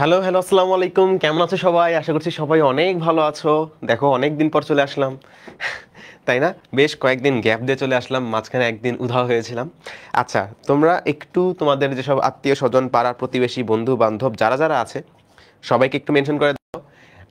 Hello hello, আসসালামু আলাইকুম। কেমন আছো সবাই? আশা করছি সবাই অনেক ভালো আছো। দেখো, অনেক দিন পর চলে আসলাম, তাই না? বেশ কয়েকদিন গ্যাপ দিয়ে চলে আসলাম, মাঝখানে একদিন উধাও হয়েছিলাম। আচ্ছা, তোমরা একটু তোমাদের যেসব আত্মীয় স্বজন, পাড়া প্রতিবেশী, বন্ধু বান্ধব যারা যারা আছে সবাইকে একটু মেনশন করে দাও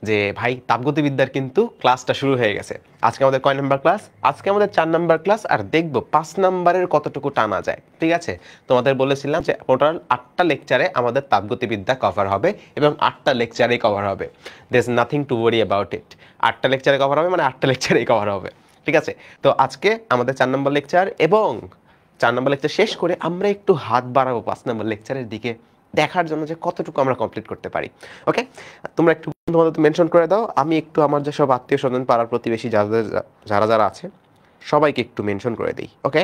যে ভাই, তাপগতিবিদ্যার কিন্তু ক্লাসটা শুরু হয়ে গেছে। আজকে আমাদের কয় নাম্বার ক্লাস? আজকে আমাদের 4 নাম্বার ক্লাস, আর দেখবো 5 নাম্বারের কতটুকু টানা যায়। ঠিক আছে? তোমাদের বলেছিলাম যে টোটাল 8টা লেকচারে আমাদের তাপগতিবিদ্যা কভার হবে, এবং 8টা লেকচারেই কভার হবে। There is nothing to worry about it. 8টা লেকচারে কভার হবে মানে 8টা লেকচারেই কভার হবে। ঠিক আছে? তো আজকে আমাদের 4 নম্বর লেকচার, এবং 4 নম্বর লেকচার শেষ করে আমরা একটু হাত বাড়াবো 5 নম্বর লেকচারের দিকে, দেখার জন্য যে কতটুকু আমরা কমপ্লিট করতে পারি। ওকে, তোমরা একটু তোমাদের মেনশন করে দাও। আমি একটু আমার যেসব আত্মীয় স্বজন, পাড়ার প্রতিবেশী যারা যারা আছে সবাইকে একটু মেনশন করে দিই। ওকে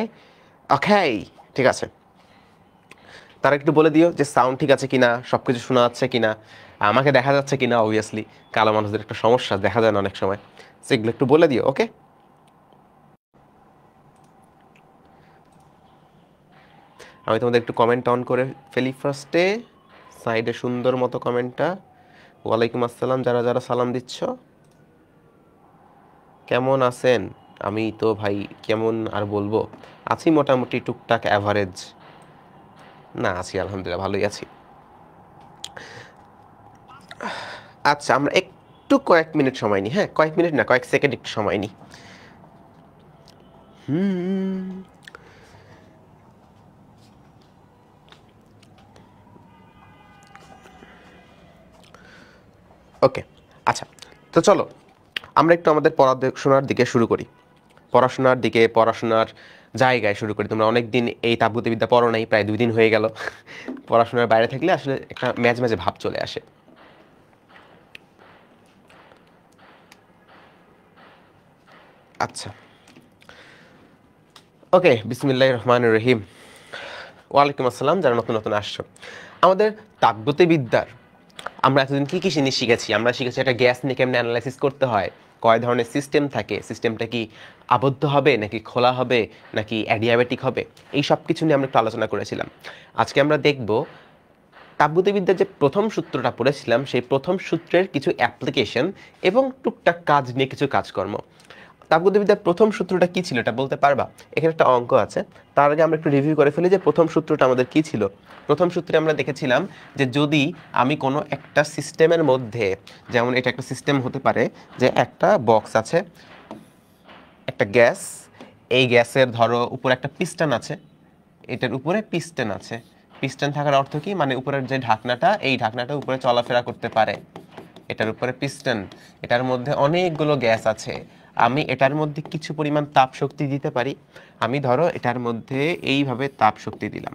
ওকে, ঠিক আছে। তারা একটু বলে দিও যে সাউন্ড ঠিক আছে কিনা, সব কিছু শোনা যাচ্ছে কিনা, আমাকে দেখা যাচ্ছে কিনা। অবভিয়াসলি কালো মানুষদের একটা সমস্যা, দেখা যায় না অনেক সময়, সেগুলো একটু বলে দিও। ওকে, আমি তোমাদের একটু কমেন্ট অন করে ফেলি ফার্স্টে, সাইডে সুন্দর মতো কমেন্টটা। ওয়ালাইকুম আসসালাম যারা যারা সালাম দিচ্ছ, কেমন আছেন? আমি তো ভাই কেমন আর বলবো, আছি মোটামুটি টুকটাক অ্যাভারেজ। না, আছি আলহামদুলিল্লাহ, ভালোই আছি। আচ্ছা, আমরা একটু কয়েক মিনিট সময় নিই। হ্যাঁ, কয়েক মিনিট না, কয়েক সেকেন্ড একটু সময় নিই। ওকে, আচ্ছা, তো চলো আমরা একটু আমাদের পড়াশোনার দিকে শুরু করি। পড়াশোনার জায়গায় শুরু করি। তোমরা অনেক দিন এই তাপগতিবিদ্যা পড়ো নাই, প্রায় 2 দিন হয়ে গেল। পড়াশোনার বাইরে থাকলে আসলে একটা ম্যাজ ম্যাজে ভাব চলে আসে। আচ্ছা, ওকে, বিসমিল্লাহির রহমানির রহিম। ওয়ালাইকুম আসসালাম যারা নতুন নতুন আসছো। আমাদের তাপগতিবিদ্যার আমরা এতদিন কী কী জিনিস শিখেছি? আমরা শিখেছি একটা গ্যাস নিয়ে কেমনে অ্যানালাইসিস করতে হয়, কয় ধরনের সিস্টেম থাকে, সিস্টেমটা কি আবদ্ধ হবে নাকি খোলা হবে নাকি অ্যাডিয়াবেটিক হবে, এই সব কিছু নিয়ে আমরা একটু আলোচনা করেছিলাম। আজকে আমরা দেখব তাপগতিবিদ্যার যে প্রথম সূত্রটা পড়েছিলাম, সেই প্রথম সূত্রের কিছু অ্যাপ্লিকেশন এবং টুকটাক কাজ নিয়ে কিছু কাজকর্ম। তাপগতিবিদ্যার প্রথম সূত্রটা কি ছিল, এটা বলতে পারবা? এখানে একটা অঙ্ক আছে, তার আগে আমরা একটু রিভিউ করে ফেলি যে প্রথম সূত্রটা আমাদের কি ছিল। প্রথম সূত্রে আমরা দেখেছিলাম যে যদি আমি কোনো একটা সিস্টেমের মধ্যে, যেমন এটা একটা সিস্টেম হতে পারে যে একটা বক্স আছে, একটা গ্যাস, এই গ্যাসের ধরো উপরে একটা পিস্টন আছে, এটার উপরে পিস্টন আছে। পিস্টন থাকার অর্থ কি? মানে উপরের যে ঢাকনাটা, এই ঢাকনাটা উপরে চলাফেরা করতে পারে। এটার উপরে পিস্টন, এটার মধ্যে অনেকগুলো গ্যাস আছে। আমি এটার মধ্যে কিছু পরিমাণ তাপ শক্তি দিতে পারি। আমি ধরো এটার মধ্যে এইভাবে তাপ শক্তি দিলাম।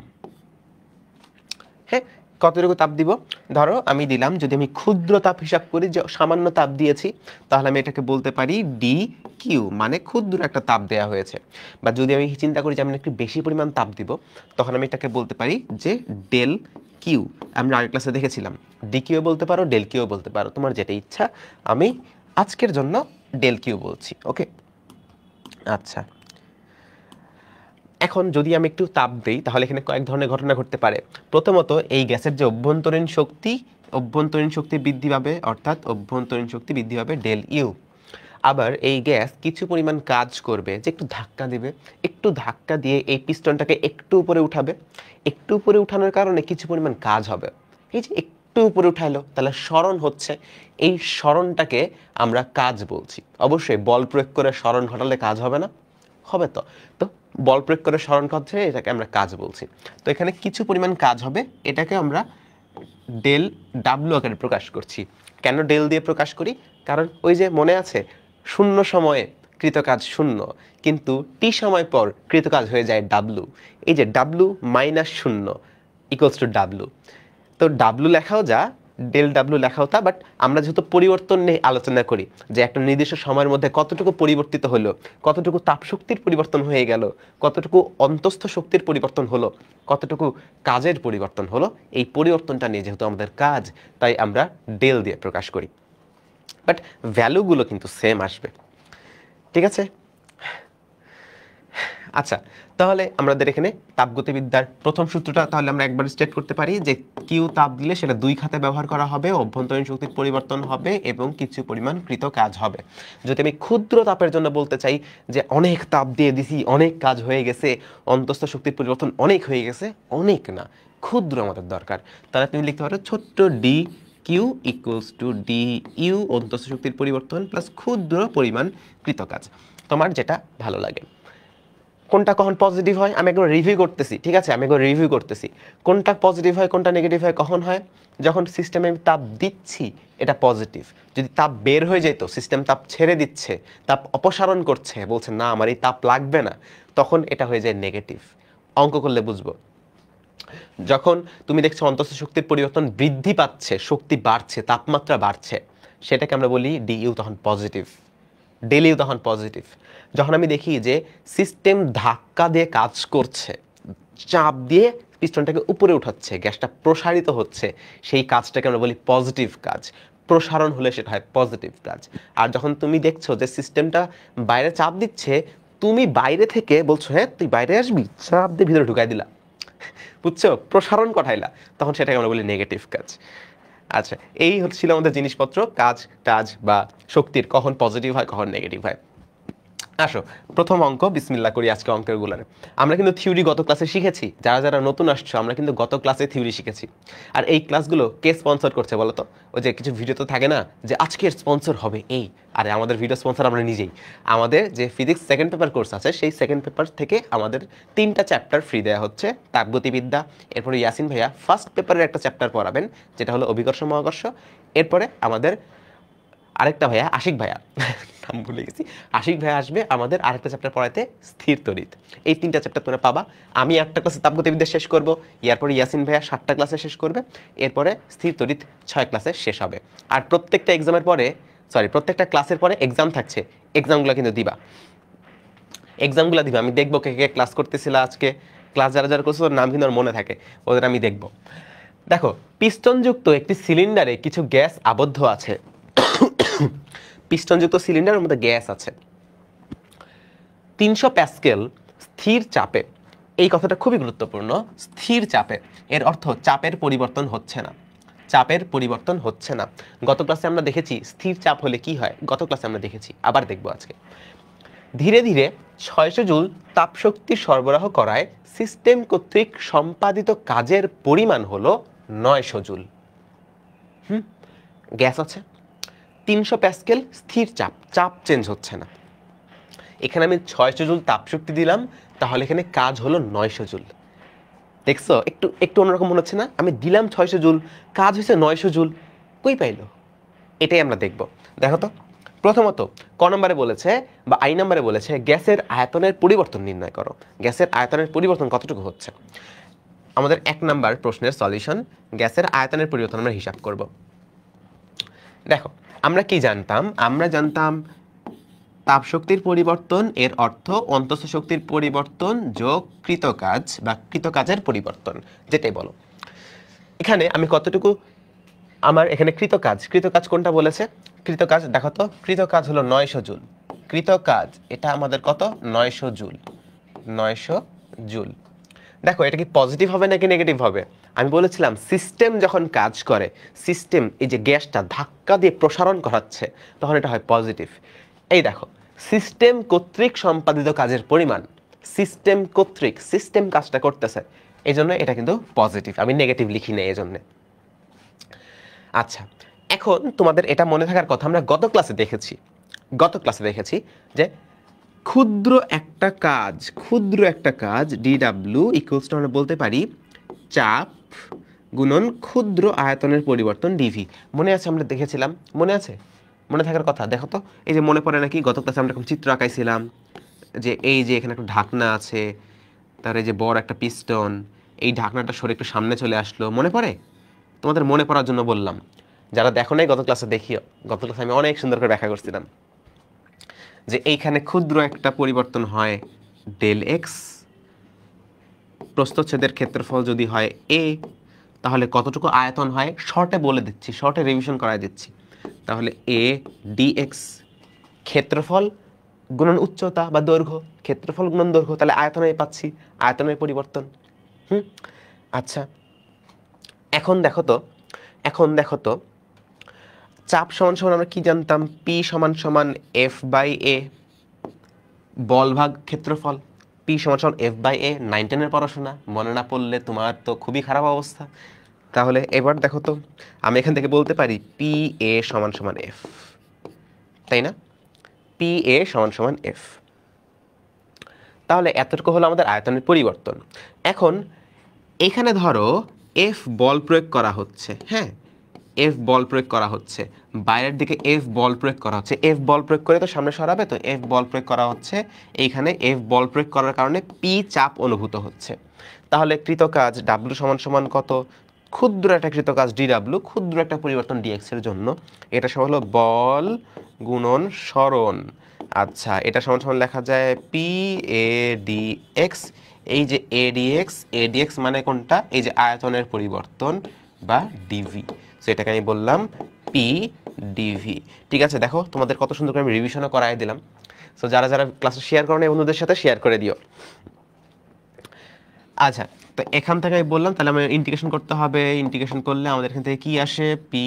হ্যাঁ, কতটুকু তাপ দিব? ধরো আমি দিলাম, যদি আমি ক্ষুদ্র তাপ হিসাব করি যে সামান্য তাপ দিয়েছি, তাহলে আমি এটাকে বলতে পারি ডি কিউ, মানে ক্ষুদ্র একটা তাপ দেওয়া হয়েছে। বা যদি আমি চিন্তা করি যে আমি একটু বেশি পরিমাণ তাপ দিব, তখন আমি এটাকে বলতে পারি যে ডেল কিউ। আমরা আগের ক্লাসে দেখেছিলাম, ডি কিউ বলতে পারো, ডেল কিউ বলতে পারো, তোমার যেটা ইচ্ছা। আমি আজকের জন্য ডেল কিউ বলছি। ওকে, আচ্ছা। এখন যদি আমি একটু তাপ দিই, তাহলে এখানে কয়েক ধরনের ঘটনা ঘটতে পারে। প্রথমত, এই গ্যাসের যে অভ্যন্তরীণ শক্তি বৃদ্ধি পাবে, অর্থাৎ অভ্যন্তরীণ শক্তি বৃদ্ধি পাবে ডেল ইউ। আবার এই গ্যাস কিছু পরিমাণ কাজ করবে, যে একটু ধাক্কা দেবে, একটু ধাক্কা দিয়ে এই পিস্টনটাকে একটু উপরে উঠাবে। একটু উপরে উঠানোর কারণে কিছু পরিমাণ কাজ হবে। এই যে একটু উপরে উঠাইলো, তাহলে সরণ হচ্ছে। এই সরণটাকে আমরা কাজ বলছি। অবশ্যই বল প্রয়োগ করে সরণ ঘটালে কাজ হবে না, হবে তো? তো বল প্রয়োগ করে সরণ করছে, এটাকে আমরা কাজ বলছি। তো এখানে কিছু পরিমাণ কাজ হবে, এটাকে আমরা ডেল ডাব্লু আকারে প্রকাশ করছি। কেন ডেল দিয়ে প্রকাশ করি? কারণ ওই যে মনে আছে, শূন্য সময়ে কৃতকাজ শূন্য, কিন্তু টি সময় পর কৃতকাজ হয়ে যায় ডাব্লু। এই যে ডাব্লু মাইনাস শূন্য ইকুয়ালস টু ডাব্লু। তো ডাব্লু লেখাও যা, ডেল ডাব্লু লেখাও তা, বাট আমরা যেহেতু পরিবর্তন নিয়ে আলোচনা করি, যে একটা নির্দিষ্ট সময়ের মধ্যে কতটুকু পরিবর্তিত হলো, কতটুকু তাপশক্তির পরিবর্তন হয়ে গেল, কতটুকু অন্তস্থ শক্তির পরিবর্তন হলো, কতটুকু কাজের পরিবর্তন হলো, এই পরিবর্তনটা নিয়ে যেহেতু আমাদের কাজ, তাই আমরা ডেল দিয়ে প্রকাশ করি। বাট ভ্যালুগুলো কিন্তু সেম আসবে। ঠিক আছে? আচ্ছা, তাহলে আমাদের এখানে তাপগতিবিদ্যার প্রথম সূত্রটা তাহলে আমরা একবার স্টেট করতে পারি যে কিউ তাপ দিলে সেটা দুই খাতে ব্যবহার করা হবে, অভ্যন্তরীণ শক্তির পরিবর্তন হবে এবং কিছু পরিমাণ কৃত কাজ হবে। যদি আমি ক্ষুদ্র তাপের জন্য বলতে চাই যে অনেক তাপ দিয়ে দিছি, অনেক কাজ হয়ে গেছে, অন্তস্থ শক্তির পরিবর্তন অনেক হয়ে গেছে, অনেক না, ক্ষুদ্র আমাদের দরকার, তাহলে তুমি লিখতে পারো ছোট্ট D Q equals to D U অন্তস্থ শক্তির পরিবর্তন প্লাস ক্ষুদ্র পরিমাণ কৃত কাজ, তোমার যেটা ভালো লাগে। কোনটা কখন পজিটিভ হয় আমি একবার রিভিউ করতেছি, ঠিক আছে, আমি একবার রিভিউ করতেছি কোনটা পজিটিভ হয় কোনটা নেগেটিভ হয় কখন হয়। যখন সিস্টেমে আমি তাপ দিচ্ছি এটা পজিটিভ, যদি তাপ বের হয়ে যেত, সিস্টেম তাপ ছেড়ে দিচ্ছে, তাপ অপসারণ করছে, বলছে না আমার এই তাপ লাগবে না, তখন এটা হয়ে যায় নেগেটিভ। অঙ্ক করলে বুঝবো। যখন তুমি দেখছো অন্তঃস্থ শক্তির পরিবর্তন বৃদ্ধি পাচ্ছে, শক্তি বাড়ছে, তাপমাত্রা বাড়ছে, সেটাকে আমরা বলি ডিইউ, তখন পজিটিভ। ডেলিউ তখন পজিটিভ। যখন আমি দেখি যে সিস্টেম ধাক্কা দিয়ে কাজ করছে, চাপ দিয়ে পিস্টনটাকে উপরে উঠাচ্ছে, গ্যাসটা প্রসারিত হচ্ছে, সেই কাজটাকে আমরা বলি পজিটিভ কাজ। প্রসারণ হলে সেটা হয় পজিটিভ কাজ। আর যখন তুমি দেখছো যে সিস্টেমটা বাইরে চাপ দিচ্ছে, তুমি বাইরে থেকে বলছো হ্যাঁ তুই বাইরে আসবি, চাপ দিয়ে ভিতরে ঢুকাই দিলা, বুঝছো, প্রসারণ ঘটাইলা, তখন সেটাকে আমরা বলি নেগেটিভ কাজ। আচ্ছা, এই হচ্ছিল আমাদের জিনিসপত্র, কাজ টাজ বা শক্তির কখন পজিটিভ হয় কখন নেগেটিভ হয়। আসো প্রথম অঙ্ক বিসমিল্লাহ করি আজকে অঙ্কের গুলারে। আমরা কিন্তু থিওরি গত ক্লাসে শিখেছি, যারা যারা নতুন আসছো আমরা কিন্তু গত ক্লাসে থিওরি শিখেছি। আর এই ক্লাসগুলো কে স্পন্সর করছে বলো তো? ওই যে কিছু ভিডিও তো থাকে না যে আজকের স্পন্সর হবে এই, আরে আমাদের ভিডিও স্পন্সর আমরা নিজেই। আমাদের যে ফিজিক্স সেকেন্ড পেপার কোর্স আছে সেই সেকেন্ড পেপার থেকে আমাদের 3টা চ্যাপ্টার ফ্রি দেওয়া হচ্ছে, তাপগতিবিদ্যা, এরপরে ইয়াসিন ভাইয়া ফার্স্ট পেপারের একটা চ্যাপ্টার পড়াবেন যেটা হলো অভিকর্ষ মহাকর্ষ, এরপরে আমাদের আরেকটা ভাইয়া আশিক ভাইয়া নাম ভুলে গেছি, আশিক ভাইয়া আসবে আমাদের আরেকটা চ্যাপ্টার পড়াতে, স্থির তড়িৎ। এই 3টা চ্যাপ্টার তোমরা পাবা। আমি 8টা ক্লাসে তাপগতিবিদ্যা শেষ করব, এরপরে ইয়াসিন ভাইয়া 7টা ক্লাসে শেষ করবে, এরপরে স্থির তড়িৎ 6 ক্লাসে শেষ হবে। আর প্রত্যেকটা এক্সামের পরে প্রত্যেকটা ক্লাসের পরে এক্সাম থাকছে, এক্সামগুলো কিন্তু দিবা, এক্সামগুলো দিবা। আমি দেখবো কে কে ক্লাস করতেছিল আজকে, ক্লাস যারা যারা করছে ওর নাম কিন্তু আমার মনে থাকে, ওদের আমি দেখবো। দেখো, পিস্টনযুক্ত একটি সিলিন্ডারে কিছু গ্যাস আবদ্ধ আছে, পিস্টনযুক্ত সিলিন্ডারের মধ্যে গ্যাস আছে 300 প্যাসকেল স্থির চাপে। এই কথাটা খুবই গুরুত্বপূর্ণ, স্থির চাপে, এর অর্থ চাপের পরিবর্তন হচ্ছে না, চাপের পরিবর্তন হচ্ছে না। গত ক্লাসে আমরা দেখেছি স্থির চাপ হলে কি হয়, গত ক্লাসে আমরা দেখেছি, আবার দেখবো আজকে। ধীরে ধীরে 600 জুল তাপশক্তি সরবরাহ করায় সিস্টেম কর্তৃক সম্পাদিত কাজের পরিমাণ হলো 900 জুল। গ্যাস আছে 300 প্যাসকেল স্থির চাপ, চাপ চেঞ্জ হচ্ছে না। এখানে আমি 600 জুল তাপশক্তি দিলাম, তাহলে এখানে কাজ হলো 900 জুল। দেখছো একটু একটু অন্যরকম মনে হচ্ছে না? আমি দিলাম 600 জুল, কাজ হয়েছে 900 জুল, কই পাইলো? এটাই আমরা দেখব। দেখো তো, প্রথমত ক নম্বরে বলেছে বা আই নম্বরে বলেছে গ্যাসের আয়তনের পরিবর্তন নির্ণয় করো। গ্যাসের আয়তনের পরিবর্তন কতটুকু হচ্ছে? আমাদের 1 নম্বর প্রশ্নের সলিউশন, গ্যাসের আয়তনের পরিবর্তন আমরা হিসাব করব। দেখো আমরা কি জানতাম? আমরা জানতাম তাপশক্তির পরিবর্তন এর অর্থ অন্তঃস্থ শক্তির পরিবর্তন যোগ কৃতকাজ বা কৃতকাজের পরিবর্তন, যেটাই বলো। এখানে আমি কতটুকু, আমার এখানে কৃতকাজ কোনটা বলেছে? কৃতকাজ দেখো তো, কৃতকাজ হলো 900 জুল। কৃতকাজ এটা আমাদের কত? 900 জুল, 900 জুল। দেখো এটা কি পজিটিভ হবে নাকি নেগেটিভ হবে? আমি বলেছিলাম সিস্টেম যখন কাজ করে, সিস্টেম এই যে গ্যাসটা ধাক্কা দিয়ে প্রসারণ করাচ্ছে, তখন এটা হয় পজিটিভ। এই দেখো, সিস্টেম কর্তৃক সম্পাদিত কাজের পরিমাণ, সিস্টেম কর্তৃক, সিস্টেম কাজটা করতেছে, এই জন্য এটা কিন্তু পজিটিভ, আমি নেগেটিভ লিখি না এই জন্য। আচ্ছা, এখন তোমাদের এটা মনে থাকার কথা, আমরা গত ক্লাসে দেখেছি যে ক্ষুদ্র একটা কাজ ডিডাব্লিউ ইকুয়ালস টু আমরা বলতে পারি চাপ গুণন ক্ষুদ্র আয়তনের পরিবর্তন ডিভি। মনে আছে আমরা দেখেছিলাম? মনে আছে? মনে থাকার কথা। দেখো তো, এই যে মনে পড়ে নাকি, গত ক্লাসে আমরা এরকম চিত্র আঁকাইছিলাম যে এই যে এখানে একটা ঢাকনা আছে, তার এই যে বড় একটা পিস্টন, এই ঢাকনাটা সরে একটু সামনে চলে আসলো, মনে পড়ে? তোমাদের মনে পড়ার জন্য বললাম, যারা দেখো নাই গত ক্লাসে দেখিও। গত ক্লাসে আমি অনেক সুন্দর করে ব্যাখ্যা করছিলাম যে এইখানে ক্ষুদ্র একটা পরিবর্তন হয় ডেল এক্স, প্রস্থচ্ছেদের ক্ষেত্রফল যদি হয় এ, তাহলে কতটুকু আয়তন হয় শর্টে বলে দিচ্ছি, শর্টে রিভিশন করাই দিচ্ছি। তাহলে এ ডিএক্স ক্ষেত্রফল গুণন উচ্চতা বা দৈর্ঘ্য, ক্ষেত্রফল গুণন দৈর্ঘ্য, তাহলে আয়তনে পাচ্ছি, আয়তনের পরিবর্তন। আচ্ছা, এখন দেখো তো চাপ সমান সমান আমরা কি জানতাম? পি সমান সমান এফ বাই এ, বল ভাগ ক্ষেত্রফল। পি সমান সমান এফ বাই এ, 9-10 পড়াশোনা, মনে না পড়লে তোমার তো খুবই খারাপ অবস্থা। তাহলে এবার দেখো তো, আমি এখান থেকে বলতে পারি পি এ সমান সমান এফ, তাই না? পি এ সমান সমান এফ। তাহলে এতটুকু হলো আমাদের আয়তনের পরিবর্তন। এখন এখানে ধরো এফ বল প্রয়োগ করা হচ্ছে, হ্যাঁ, এফ বল প্রয়োগ করা হচ্ছে, বাইরের দিকে এফ বল প্রয়োগ করা হচ্ছে। এফ বল প্রয়োগ করে তো সামনে সরাবে, তো এফ বল প্রয়োগ করা হচ্ছে। এইখানে এফ বল প্রয়োগ করার কারণে পি চাপ অনুভূত হচ্ছে। তাহলে কৃতকাজ ডাব্লু সমান সমান কত? ক্ষুদ্র একটা কৃতকাজ ডি ডাব্লু, ক্ষুদ্র একটা পরিবর্তন ডিএক্স এর জন্য, এটা সব হলো বল গুণন সরণ। আচ্ছা, এটা সমান সমান লেখা যায় পি এ ডি এক্স। এই যে এডিএক্স মানে কোনটা? এই যে আয়তনের পরিবর্তন বা ডিভি। সো এটাকে আমি বললাম পি ডিভি। ঠিক আছে, দেখো তোমাদের কত সুন্দর করে আমি রিভিশনও করাই দিলাম। সো যারা যারা ক্লাসে শেয়ার করেন বন্ধুদের সাথে শেয়ার করে দিও। আচ্ছা, তো এখান থেকে আমি বললাম তাহলে আমি ইন্টিগ্রেশন করতে হবে। ইন্টিগ্রেশন করলে আমাদের এখান থেকে কি আসে? P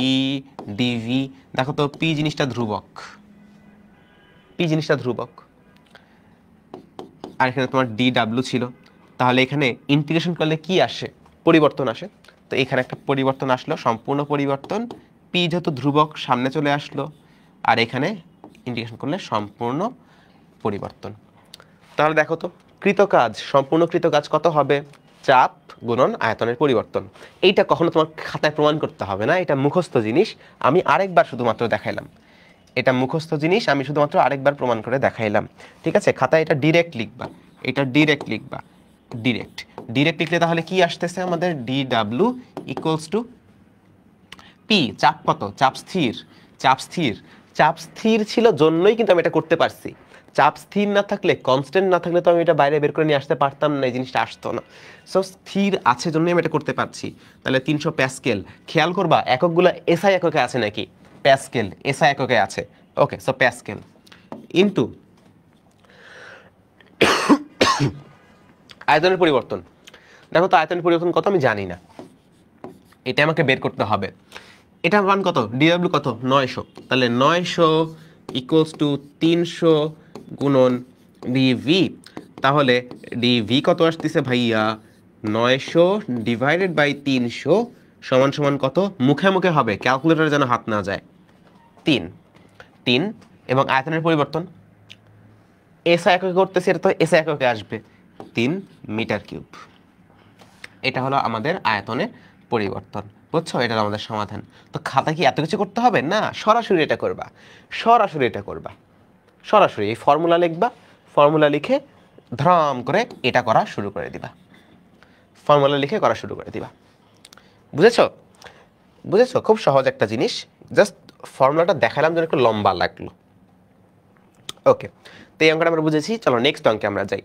DV. দেখো তো পি জিনিসটা ধ্রুবক, পি জিনিসটা ধ্রুবক, আর এখানে তোমার ডি ডাব্লু ছিল। তাহলে এখানে ইন্টিগ্রেশন করলে কি আসে? পরিবর্তন আসে। তো এখানে একটা পরিবর্তন আসলো, সম্পূর্ণ পরিবর্তন। পি যেহেতু ধ্রুবক সামনে চলে আসলো, আর এখানে ইন্টিগ্রেশন করলে সম্পূর্ণ পরিবর্তন। তাহলে দেখো তো কৃতকাজ, সম্পূর্ণ কৃতকাজ কত হবে? চাপ গুণন আয়তনের পরিবর্তন। এইটা কখনো তোমার খাতায় প্রমাণ করতে হবে না, এটা মুখস্থ জিনিস। আমি আরেকবার শুধুমাত্র দেখাইলাম, এটা মুখস্থ জিনিস, আমি শুধুমাত্র আরেকবার প্রমাণ করে দেখাইলাম। ঠিক আছে, খাতায় এটা ডিরেক্ট লিখবা, এটা ডিরেক্ট লিখবা, ডিরেক্ট লিখলে তাহলে কি আসতেছে আমাদের? D W equals to P, চাপ কত? চাপ স্থির, চাপ স্থির, চাপ স্থির ছিল জন্যই কিন্তু আমি এটা করতে পারছি। চাপ স্থির না থাকলে, কনস্ট্যান্ট না থাকলে তো আমি এটা বাইরে বের করে নিয়ে আসতে পারতাম না, এই জিনিসটা আসতো না। সো স্থির আছে জন্যই আমি এটা করতে পারছি। তাহলে 300 প্যাসকেল। খেয়াল করবা এককগুলো এসআই এককে আছে নাকি? প্যাসকেল এসআই এককে আছে। ওকে, সো প্যাসকেল ইনটু আয়তনের পরিবর্তন। দেখো তো আয়তনের পরিবর্তন কত আমি জানি না, এটা আমাকে বের করতে হবে। এটা মান কত? ডিডব্লিউ কত? 900। তাহলে 900 ইকুয়ালস টু 300 গুণন ডিভি। তাহলে ডিভি কত আসতেছে ভাইয়া? 900 ডিভাইডেড বাই 300 সমান সমান কত? মুখে মুখে হবে, ক্যালকুলেটরে যেন হাত না যায়। 3 এবং আয়তনের পরিবর্তন এসআই এককে করতেছে, এটা তো এসআই এককে আসবে, 3 মিটার কিউব। এটা হলো আমাদের আয়তনের পরিবর্তন। বুঝছো? এটা আমাদের সমাধান। তো খাতা কি এত কিছু করতে হবে না? সরাসরি এটা করবা, সরাসরি এটা করবা, সরাসরি এই ফর্মুলা লিখবা, ফর্মুলা লিখে ধরাম করে এটা করা শুরু করে দিবা, ফর্মুলা লিখে করা শুরু করে দিবা। বুঝেছো? বুঝেছো? খুব সহজ একটা জিনিস, জাস্ট ফর্মুলাটা দেখালাম যেন একটু লম্বা লাগলো। ওকে, তো এই অঙ্কটা আমরা বুঝেছি। চলো নেক্সট অঙ্কে আমরা যাই,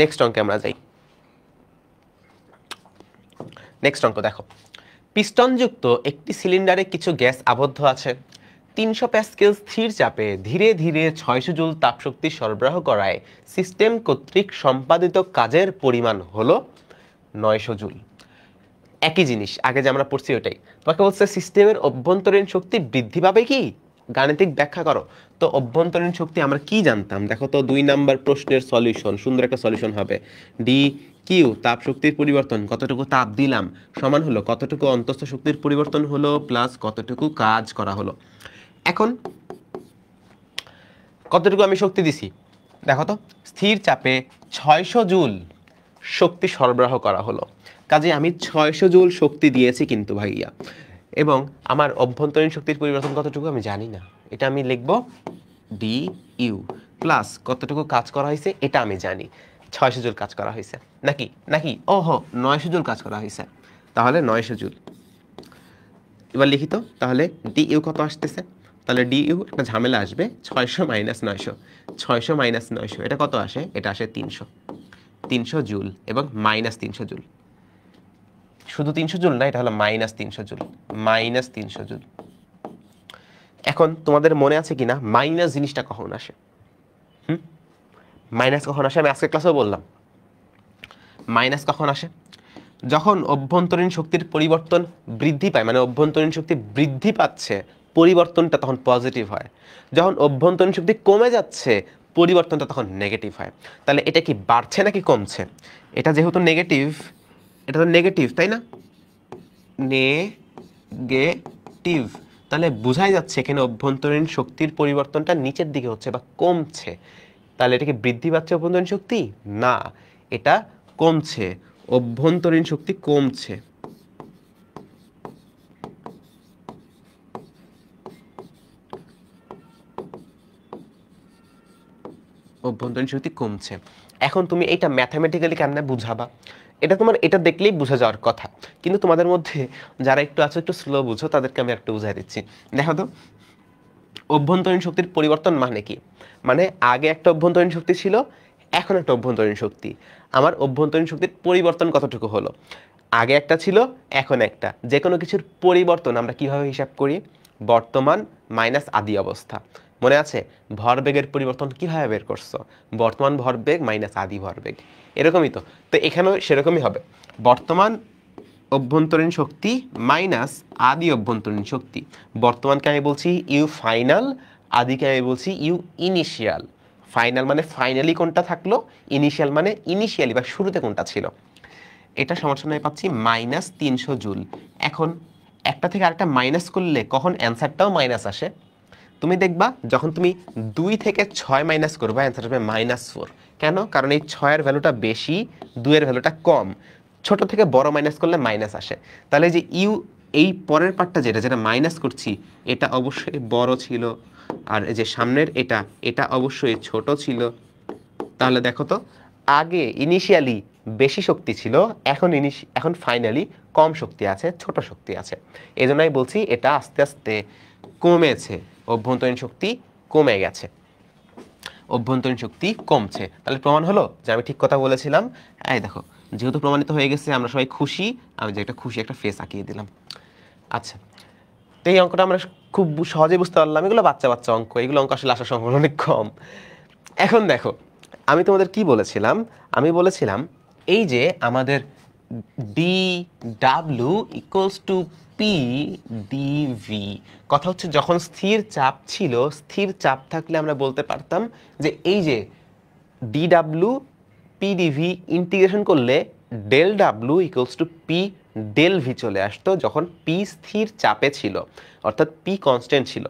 নেক্সট অঙ্কে আমরা যাই। নেক্সট অঙ্ক দেখো, পিস্টনযুক্ত একটি সিলিন্ডারে কিছু গ্যাস আবদ্ধ আছে। 300 প্যাসকেল স্থির চাপে ধীরে ধীরে 600 জুল তাপশক্তি সরবরাহ করায় সিস্টেম কর্তৃক সম্পাদিত কাজের পরিমাণ হলো 900 জুল। একই জিনিস আগে যে আমরা পড়ছি ওটাই। তোমাকে বলছে সিস্টেমের অভ্যন্তরীণ শক্তি বৃদ্ধি পাবে কি? গাণিতিক ব্যাখ্যা করো। তো অভ্যন্তরীণ শক্তি আমরা কি জানতাম? দেখো তো 2 নাম্বার প্রশ্নের সলিউশন, সুন্দর একটা সলিউশন হবে। ডি কিউ তাপ শক্তির পরিবর্তন, কতটুকু তাপ দিলাম, সমান হলো কতটুকু অন্তঃস্থ শক্তির পরিবর্তন হলো প্লাস কতটুকু কাজ করা হলো। এখন কতটুকু আমি শক্তি দিছি দেখো তো, স্থির চাপে 600 জুল শক্তি সরবরাহ করা হলো। কাজে আমি 600 জুল শক্তি দিয়েছি কিন্তু ভাইয়া, এবং আমার অভ্যন্তরীণ শক্তির পরিবর্তন কতটুকু আমি জানি না। এটা আমি লিখব ডি ইউ প্লাস কতটুকু কাজ করা হয়েছে এটা আমি জানি, 600 জুল কাজ করা হয়েছে নাকি নাকি ওহো 900 জুল কাজ করা হয়েছে, তাহলে 900 জুল। এবার লিখিত, তাহলে ডি ইউ কত আসতেছে? তাহলে ডি ইউ একটা ঝামেলা আসবে, 600 মাইনাস 900, 600 মাইনাস 900 এটা কত আসে? এটা আসে 300 জুল এবং মাইনাস 300 জুল। শুধু 300 জুল না, এটা হলো মাইনাস 300 জুল, মাইনাস 300 জুল। এখন তোমাদের মনে আছে কিনা মাইনাস জিনিসটা কখন আসে? মাইনাস কখন আসে? আমি আজকে ক্লাসেও বললাম, মাইনাস কখন আসে? যখন অভ্যন্তরীণ শক্তির পরিবর্তন বৃদ্ধি পায়, মানে অভ্যন্তরীণ শক্তি বৃদ্ধি পাচ্ছে, পরিবর্তনটা তখন পজিটিভ হয়। যখন অভ্যন্তরীণ শক্তি কমে যাচ্ছে, পরিবর্তনটা তখন নেগেটিভ হয়। তাহলে এটা কি বাড়ছে নাকি কমছে? এটা যেহেতু নেগেটিভ, এটা তো নেগেটিভ, তাই না? নেগেটিভ, তাহলে বোঝাই যাচ্ছে এখানে অভ্যন্তরীণ শক্তির পরিবর্তনটা নিচের দিকে হচ্ছে বা কমছে। তাহলে এটা কি বৃদ্ধি পাচ্ছে অভ্যন্তরীণ শক্তি? না, এটা কমছে, অভ্যন্তরীণ শক্তি কমছে। অভ্যন্তরীণ শক্তি কমছে। এখন তুমি এটা ম্যাথামেটিক্যালি কেমনে বুঝাবা? এটা তোমার এটা দেখলেই বোঝা যাওয়ার কথা, কিন্তু তোমাদের মধ্যে যারা একটু আছো, একটু স্লো বুঝো, তাদেরকে আমি একটু বুঝাই দিচ্ছি। দেখো তো, অভ্যন্তরীণ শক্তির পরিবর্তন মানে কি? মানে আগে একটা অভ্যন্তরীণ শক্তি ছিল, এখন একটা অভ্যন্তরীণ শক্তি। আমার অভ্যন্তরীণ শক্তির পরিবর্তন কতটুকু হলো? আগে একটা ছিল, এখন একটা। যে কোনো কিছুর পরিবর্তন আমরা কিভাবে হিসাব করি? বর্তমান মাইনাস আদি অবস্থা। মনে আছে ভরবেগের পরিবর্তন কিভাবে বের করছো? বর্তমান ভরবেগ মাইনাস আদি ভরবেগ। এরকমই তো। তো এখানেও সেরকমই হবে, বর্তমান অভ্যন্তরীণ শক্তি মাইনাস আদি অভ্যন্তরীণ শক্তি। বর্তমানকে আমি বলছি ইউ ফাইনাল, আদিকে আমি বলছি ইউ ইনিশিয়াল। ফাইনাল মানে ফাইনালি কোনটা থাকলো, ইনিশিয়াল মানে ইনিশিয়ালি বা শুরুতে কোনটা ছিল। এটা সমস্যায় পাচ্ছি -300 জুল। এখন একটা থেকে আরেকটা মাইনাস করলে কখন অ্যান্সারটাও মাইনাস আসে? তুমি দেখবা যখন তুমি 2 থেকে 6 মাইনাস করবা, অ্যান্সার হবে -4। কেন? কারণ এই 6-এর ভ্যালুটা বেশি, 2-এর ভ্যালুটা কম। ছোট থেকে বড় মাইনাস করলে মাইনাস আসে। তাহলে যে ইউ, এই পরের পার্টটা যেটা যেটা মাইনাস করছি, এটা অবশ্যই বড় ছিল, আর এই যে সামনের এটা, এটা অবশ্যই ছোট ছিল। তাহলে দেখো তো, আগে ইনিশিয়ালি বেশি শক্তি ছিল, এখন ফাইনালি কম শক্তি আছে, ছোট শক্তি আছে। এই জন্যই বলছি এটা আস্তে আস্তে কমেছে, অভ্যন্তরীণ শক্তি কমে গেছে, অভ্যন্তরীণ শক্তি কমছে। তাহলে প্রমাণ হলো যে আমি ঠিক কথা বলেছিলাম। এই দেখো, যেহেতু প্রমাণিত হয়ে গেছে, আমরা সবাই খুশি। আমি যে একটা খুশি একটা ফেস আঁকিয়ে দিলাম। আচ্ছা, তো এই অঙ্কটা আমরা খুব সহজে বুঝতে পারলাম। এগুলো বাচ্চা বাচ্চা অঙ্ক, এগুলো অঙ্ক আসলে আসার সম্ভাবনা অনেক কম। এখন দেখো, আমি তোমাদের কি বলেছিলাম? আমি বলেছিলাম এই যে আমাদের D W equals to P DV. কথা হচ্ছে যখন স্থির চাপ ছিল, স্থির চাপ থাকলে আমরা বলতে পারতাম যে এই যে D W P D V integration করলে del W equals to P del V চলে আসতো, যখন পি স্থির চাপে ছিল, অর্থাৎ পি কনস্ট্যান্ট ছিল।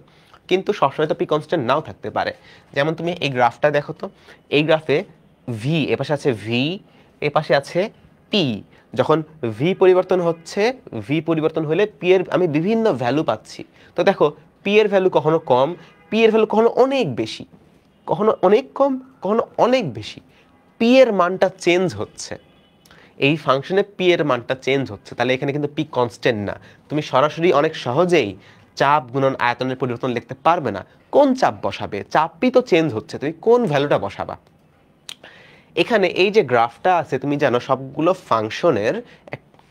কিন্তু সবসময় তো পি কনস্ট্যান্ট নাও থাকতে পারে। যেমন তুমি এই গ্রাফটা দেখো তো, এই গ্রাফে ভি এপাশে আছে, ভি এপাশে আছে পি। যখন ভি পরিবর্তন হচ্ছে, ভি পরিবর্তন হলে পি এর আমি বিভিন্ন ভ্যালু পাচ্ছি। তো দেখো, পি এর ভ্যালু কখনো কম, পি এর ভ্যালু কখনো অনেক বেশি, কখনো অনেক কম, কখনো অনেক বেশি। পি এর মানটা চেঞ্জ হচ্ছে, এই ফাংশনে পি এর মানটা চেঞ্জ হচ্ছে। তাহলে এখানে কিন্তু পি কনস্ট্যান্ট না। তুমি সরাসরি অনেক সহজেই চাপ গুণন আয়তনের পরিবর্তন লিখতে পারবে না। কোন চাপ বসাবে? চাপই তো চেঞ্জ হচ্ছে, তুমি কোন ভ্যালুটা বসাবা? এখানে এই যে গ্রাফটা আছে, তুমি জানো সবগুলো ফাংশনের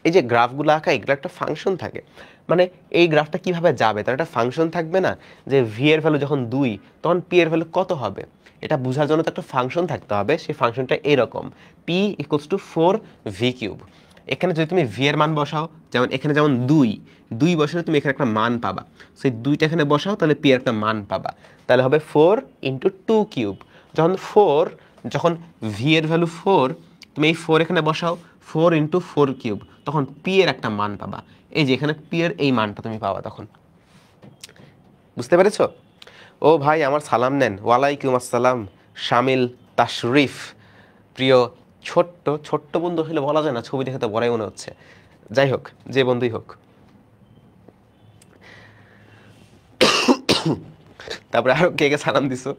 এই যে গ্রাফগুলো আঁকা, এগুলো একটা ফাংশন থাকে। মানে এই গ্রাফটা কিভাবে যাবে, তার একটা ফাংশন থাকবে না? যে ভি এর ভ্যালু যখন 2, তখন পি এর ভ্যালু কত হবে? এটা বোঝার জন্য তো একটা ফাংশন থাকতে হবে। সেই ফাংশনটা এরকম, পি ইকুয়ালস টু 4v³। এখানে যদি তুমি ভি এর মান বসাও, যেমন এখানে যেমন 2 বসালে তুমি এখানে একটা মান পাবা। সেই 2টা এখানে বসাও, তাহলে পি এর একটা মান পাবা। তাহলে হবে 4 × 2³ যখন ভি এর ভ্যালু 4, তুমি এই 4 এখানে বসাও, 4 × 4³ তখন পি এর একটা মান পাবা। এই যে এখানে পি এর এই মানটা তুমি পাবা তখন। বুঝতে পেরেছ? ও ভাই আমার সালাম নেন। ওয়ালাইকুম আসসালাম শামিল তাশরিফ। প্রিয় ছোট্ট ছোট্ট বন্ধু হলে বলা যায় না, ছবি দেখে তো বড়াই মনে হচ্ছে। যাই হোক, যে বন্ধুই হোক। তারপরে আরো কে কে সালাম দিছো?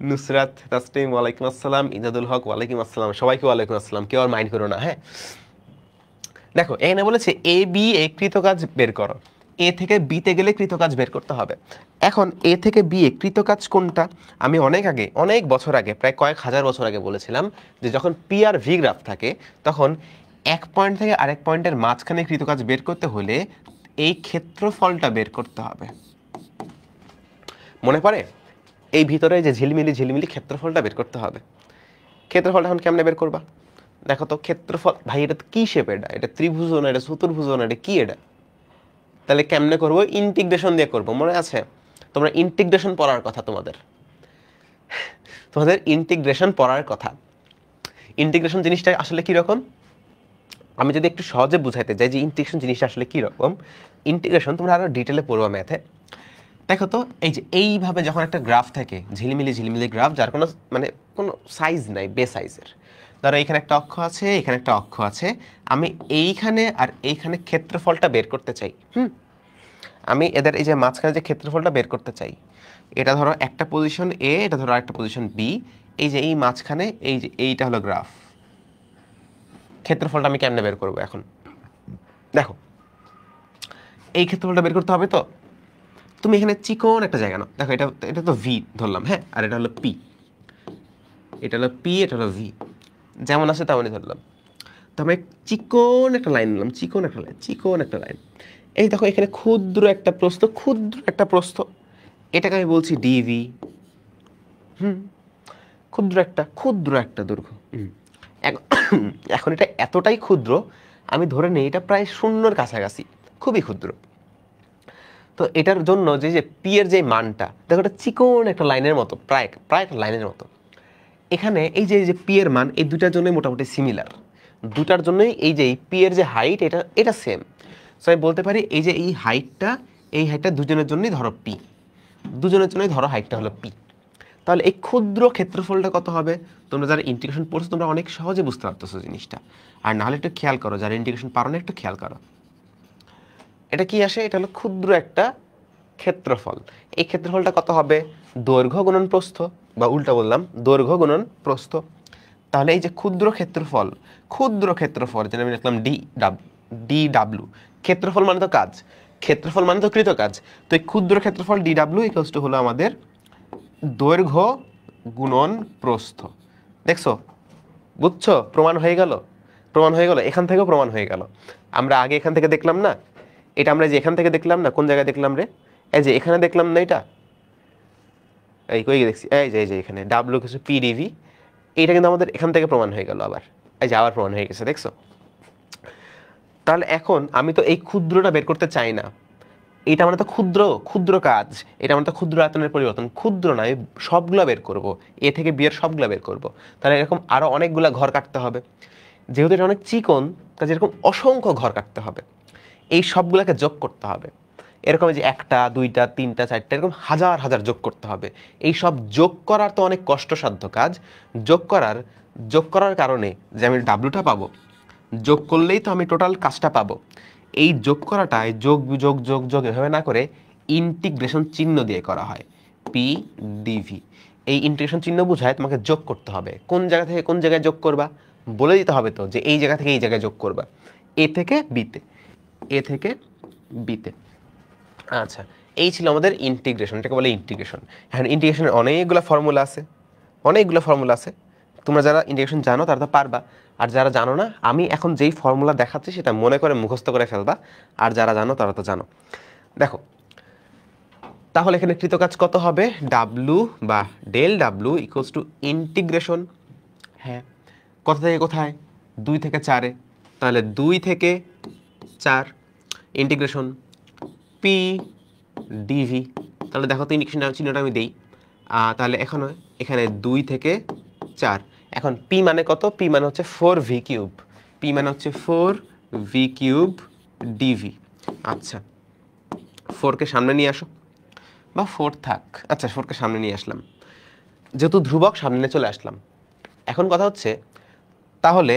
নুসরাত তাসলিম ওয়ালাইকুম আসসালাম, ইজাদুল হক ওয়ালাইকুম আসসালাম, সবাইকে ওয়ালাইকুম আসসালাম। কেউ আর মাইন্ড করো না, হ্যাঁ? দেখো এখানে বলেছে এ বি এ কৃতকাজ বের করো। এ থেকে বিতে গেলে কৃতকাজ বের করতে হবে। এখন এ থেকে বি এ কৃতকাজ কোনটা? আমি অনেক আগে, অনেক বছর আগে, প্রায় কয়েক হাজার বছর আগে বলেছিলাম যে যখন পি আর ভি গ্রাফ থাকে, তখন এক পয়েন্ট থেকে আরেক পয়েন্টের মাঝখানে কৃতকাজ বের করতে হলে এই ক্ষেত্রফলটা বের করতে হবে। মনে পড়ে? এই ভিতরে যে ঝিলিমিলি ক্ষেত্রফলটা বের করতে হবে। ক্ষেত্রফলটা এখন কেমনে বের করবা? দেখো তো ক্ষেত্রফল, ভাই এটা কি শেপ? এটা ত্রিভুজ না, এটা চতুর্ভুজ না, এটা কি এটা? তাহলে কেমনে করবো? ইন্টিগ্রেশন দিয়ে করবো। মনে আছে তোমরা ইন্টিগ্রেশন পড়ার কথা, তোমাদের ইন্টিগ্রেশন পড়ার কথা। ইন্টিগ্রেশন জিনিসটা আসলে কিরকম, আমি যদি একটু সহজে বুঝাইতে যাই যে ইন্টিগ্রেশন জিনিসটা আসলে কিরকম, ইন্টিগ্রেশন তোমরা আরো ডিটেলে পড়বা ম্যাথে। দেখো তো এই যে এইভাবে যখন একটা গ্রাফ থাকে, ঝিলিমিলি গ্রাফ, যার কোনো সাইজ নাই, বে সাইজের, ধরো এইখানে একটা অক্ষ আছে, এখানে একটা অক্ষ আছে, আমি এইখানে আর এইখানে ক্ষেত্রফলটা বের করতে চাই। আমি এদের এই যে মাঝখানে যে ক্ষেত্রফলটা বের করতে চাই, এটা ধরো একটা পজিশন এ, এটা ধরো একটা পজিশন বি, এই যে এই মাঝখানে এই যে এইটা হলো গ্রাফ। ক্ষেত্রফলটা আমি কেমনে বের করবো এখন? দেখো এই ক্ষেত্রফলটা বের করতে হবে তো তুমি এখানে চিকন একটা জায়গা নাও। দেখো এটা এটা তো ভি ধরলাম, হ্যাঁ, আর এটা হলো পি, এটা হলো পি, এটা হলো ভি, যেমন আছে তেমনই ধরলাম। তো আমি চিকন একটা লাইন নিলাম, চিকন একটা লাইন। এই দেখো এখানে ক্ষুদ্র একটা প্রস্থ, এটাকে আমি বলছি ডিভি। ক্ষুদ্র একটা দৈর্ঘ্য। এখন এটা এতটাই ক্ষুদ্র, আমি ধরে নেই এটা প্রায় শূন্যর কাছাকাছি, খুবই ক্ষুদ্র। তো এটার জন্য যে পি এর যে মানটা, দেখো এটা চিকন একটা লাইনের মতো, প্রায় একটা লাইনের মতো। এখানে এই যে পি এর মান, এই দুটার জন্যই মোটামুটি সিমিলার। দুটার জন্যই এই যে পি এর যে হাইট, এটা সেম। সো আমি বলতে পারি এই যে এই হাইটটা দুজনের জন্যই ধরো পি, দুজনের জন্যই ধরো হাইটটা হলো পি। তাহলে এই ক্ষুদ্র ক্ষেত্রফলটা কত হবে? তোমরা যারা ইন্টিগ্রেশন পড়ছো তোমরা অনেক সহজে বুঝতে পারতেছো জিনিসটা। আর নাহলে একটু খেয়াল করো, যারা ইন্টিগ্রেশন পারো না একটু খেয়াল করো। এটা কি আসে? এটা হলো ক্ষুদ্র একটা ক্ষেত্রফল। এই ক্ষেত্রফলটা কত হবে? দৈর্ঘ্য গুণন প্রস্থ, বা উল্টা বললাম, দৈর্ঘ্য গুণন প্রস্থ। তাহলে এই যে ক্ষুদ্র ক্ষেত্রফল যেটা আমি লিখলাম ডি ডাব্লু, ক্ষেত্রফল মানে তো কাজ, ক্ষেত্রফল মানে তো কৃত কাজ। তো এই ক্ষুদ্র ক্ষেত্রফল ডি ডাব্লু ইকুয়ালস টু হলো আমাদের দৈর্ঘ্য গুণন প্রস্থ। দেখছো, বুঝছো? প্রমাণ হয়ে গেল, এখান থেকেও প্রমাণ হয়ে গেল। আমরা আগে এখান থেকে দেখলাম না, এটা আমরা যে এখান থেকে দেখলাম না, কোন জায়গায় দেখলাম রে? এই যে এখানে দেখলাম না, এটা এই কই দেখছি, এই যে এখানে ডাব্লিউ কিছু পিডিভি, এটা কিন্তু আমাদের এখান থেকে প্রমাণ হয়ে গেল। আবার এই যে আবার প্রমাণ হয়ে গেছে, দেখছো? তাহলে এখন আমি তো এই ক্ষুদ্রটা বের করতে চাই না, এটা মানে তো ক্ষুদ্র কাজ, এটা মানে তো ক্ষুদ্র আয়তনের পরিবর্তন, ক্ষুদ্র না, আমি সবগুলো বের করব, এ থেকে বি এর সবগুলো বের করব। তাহলে এরকম আরো অনেকগুলা ঘর কাটতে হবে, যেহেতু এটা অনেক চিকন, কাজে এরকম অসংখ্য ঘর কাটতে হবে, এই সবগুলোকে যোগ করতে হবে। এরকম যে একটা, দুইটা, তিনটা, চারটা, এরকম হাজার হাজার যোগ করতে হবে। এই সব যোগ করার তো অনেক কষ্টসাধ্য কাজ। যোগ করার কারণে যে আমি ডাব্লুটা পাবো, যোগ করলেই তো আমি টোটাল কাজটা পাবো। এই যোগ করাটায় যোগ যোগ যোগ যোগ এভাবে না করে ইন্টিগ্রেশন চিহ্ন দিয়ে করা হয়, পি ডিভি। এই ইন্টিগ্রেশন চিহ্ন বোঝায় তোমাকে যোগ করতে হবে, কোন জায়গা থেকে কোন জায়গায় যোগ করবা বলে দিতে হবে, তো যে এই জায়গা থেকে এই জায়গায় যোগ করবা, এ থেকে বিতে। আচ্ছা, এই ছিল আমাদের ইন্টিগ্রেশন, এটাকে বলে ইন্টিগ্রেশন। হ্যাঁ, ইন্টিগ্রেশনের অনেকগুলো ফর্মুলা আছে, তোমরা যারা ইন্টিগ্রেশন জানো তারা তো পারবা, আর যারা জানো না আমি এখন যেই ফর্মুলা দেখাচ্ছি সেটা মনে করে মুখস্থ করে ফেলবা, আর যারা জানো তারা তো জানো। দেখো তাহলে এখানে কৃতকাজ কত হবে? ডাব্লু বা del W equals to integration, হ্যাঁ, কোথা থেকে কোথায়? 2 থেকে 4-এ, তাহলে 2 থেকে 4 ইন্টিগ্রেশন পি ডিভি। তাহলে দেখো তো ইন্টিগ্রেশন চিহ্নটা আমি দেই, তাহলে এখানে 2 থেকে 4। এখন পি মানে কত? পি মানে হচ্ছে 4v কিউব, পি মানে হচ্ছে 4v কিউব ডিভি। আচ্ছা, 4কে সামনে নিয়ে আসো, বা 4 থাক, আচ্ছা 4কে সামনে নিয়ে আসলাম, যেহেতু ধ্রুবক সামনে নিয়ে চলে আসলাম। এখন কথা হচ্ছে তাহলে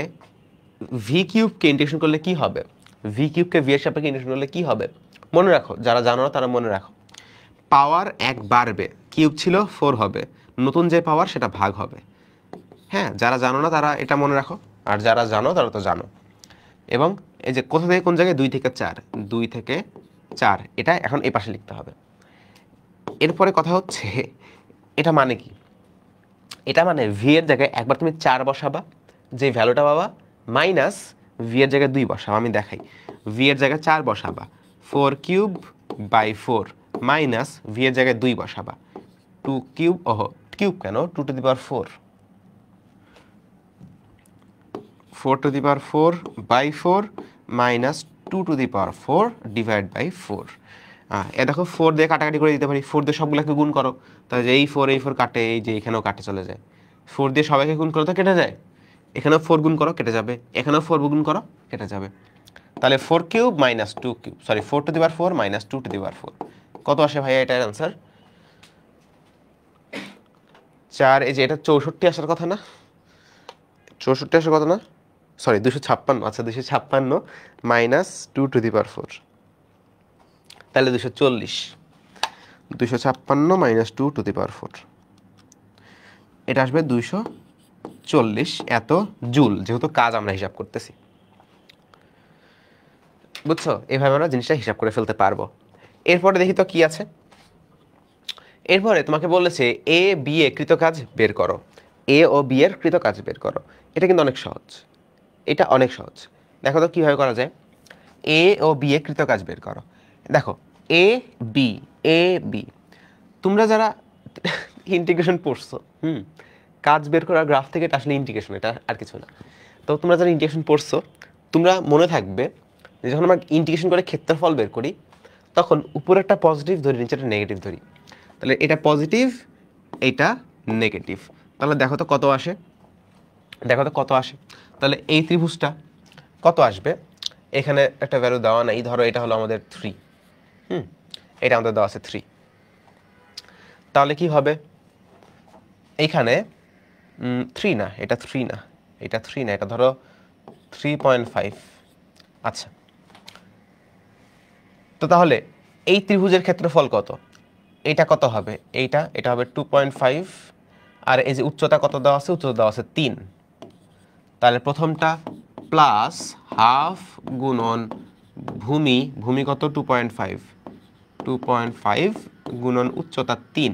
ভি কিউবকে ইন্টিগ্রেশন করলে কি হবে? ভি কিউবকে ভি এর সাপেক্ষে ইন্টিগ্রেশন করলে কি হবে? মনে রাখো, যারা জানো না তারা মনে রাখো, পাওয়ার 1 বাড়বে, কিউব ছিল 4 হবে, নতুন যে পাওয়ার সেটা ভাগ হবে। হ্যাঁ, যারা জানো না তারা এটা মনে রাখো, আর যারা জানো তারা তো জানো। এবং এই যে কোথা থেকে কোন জায়গায়? 2 থেকে 4, এটা এখন এই পাশে লিখতে হবে। এরপরে কথা হচ্ছে এটা মানে কি? এটা মানে ভি এর জায়গায় একবার তুমি 4 বসাবা, যে ভ্যালুটা পাবা, মাইনাস ভি এর জায়গায় 2 বসাবা। আমি দেখাই, ভি এর জায়গায় 4 বসাবা, 4 কিউব বাই 4 মাইনাস ভি এর জায়গায় 2 বসাবা, টু কিউব, কিউব কেন, 2 to the power 4, 4 to the power 4 by 4 minus 2 to the power 4 divide by 4। এ দেখো 4 দিয়ে কাটাকাটি করে দিতে পারি, 4 দিয়ে সবগুলোকে গুণ করো, তাহলে এই 4 কাটে, এই যে এখানেও কাটে চলে যায়, 4 দিয়ে সবাইকে গুণ করো তো কেটে যায়, এখানেও 4 গুণ করো কেটে যাবে, এখানেও 4 গুণ করো কেটে যাবে, তাহলে 4 cube minus 2 cube, sorry 4 to the power 4 minus 2 to the power 4 কত আসে ভাইয়া এটার অ্যান্সার? 4, এই যে এটা 64 আসার কথা না, 64 আসার কথা না, সরি 256, আচ্ছা 256 মাইনাস 2 টু দি পাওয়ার 4, তাহলে 240, 256 মাইনাস 2 টু দি পাওয়ার 4, এটা আসবে 240 এত জুল, যেহেতু কাজ আমরা হিসাব করতেছি, বুঝছো? এইভাবে আমরা জিনিসটা হিসাব করে ফেলতে পারবো। এরপরে দেখি তো কি আছে। এরপরে তোমাকে বলেছে এ বি এ কৃত কাজ বের করো, এ ও বি এর কৃত কাজ বের করো। এটা কিন্তু অনেক সহজ, এটা অনেক সহজ। দেখো তো কীভাবে করা যায়। এ ও বি এ কৃত কাজ বের করো। দেখো এ বি, এ বি, তোমরা যারা ইন্টিগ্রেশন পড়ছো, কাজ বের করার গ্রাফ থেকে এটা আসলে ইন্টিগ্রেশন, এটা আর কিছু না। তো তোমরা যারা ইন্টিগ্রেশন পড়ছো, তোমরা মনে থাকবে যে যখন আমরা ইন্টিগ্রেশন করে ক্ষেত্রফল বের করি, তখন উপরে একটা পজিটিভ ধরি, নিচে একটা নেগেটিভ ধরি। তাহলে এটা পজিটিভ, এটা নেগেটিভ। তাহলে দেখো তো কত আসে, দেখো তো কত আসে। তাহলে এই ত্রিভুজটা কত আসবে, এখানে একটা ভ্যালু দেওয়া নাই, ধরো এটা হলো আমাদের 3, এটা আমাদের দেওয়া আছে 3। তাহলে কি হবে, এইখানে 3 না, এটা 3 না, এটা 3 না, এটা ধরো 3.5। আচ্ছা, তো তাহলে এই ত্রিভুজের ক্ষেত্রফল কত, এইটা কত হবে, এটা হবে 2.5, আর এই যে উচ্চতা কত দেওয়া আছে, উচ্চতা দেওয়া আছে 3। তাহলে প্রথমটা প্লাস হাফ গুণন ভূমি, ভূমি কত 2.5 গুণন উচ্চতা 3।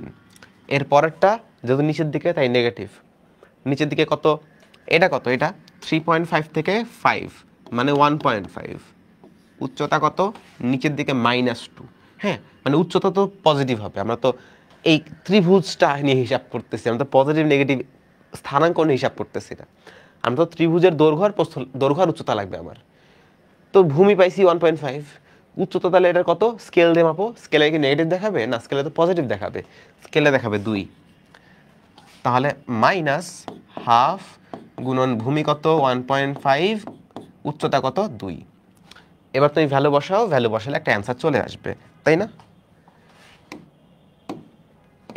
এর পরেরটা যেহেতু নিচের দিকে তাই নেগেটিভ, নিচের দিকে কত, এটা কত, এটা 3.5 থেকে 5 মানে 1.5, উচ্চতা কত নিচের দিকে -2। হ্যাঁ, মানে উচ্চতা তো পজিটিভ হবে, আমরা তো এই ত্রিভুজটা নিয়ে হিসাব করতেছি, আমরা তো পজিটিভ নেগেটিভ স্থানাঙ্ক নিয়ে হিসাব করতেছি না, আমরা তো ত্রিভুজের দৈর্ঘ্য আর উচ্চতা লাগবে আমার। তো ভূমি পাইছি 1.5, উচ্চতা তাহলে এটা কত, স্কেল দিয়ে মাপো, স্কেলে কি নেগেটিভ দেখাবে না, স্কেলে তো পজিটিভ দেখাবে, স্কেলে দেখাবে 2। তাহলে -হাফ গুণন ভূমি কত 1.5, উচ্চতা কত 2। এবার তুমি ভ্যালু বসাও, ভ্যালু বসালে একটা অ্যান্সার চলে আসবে, তাই না?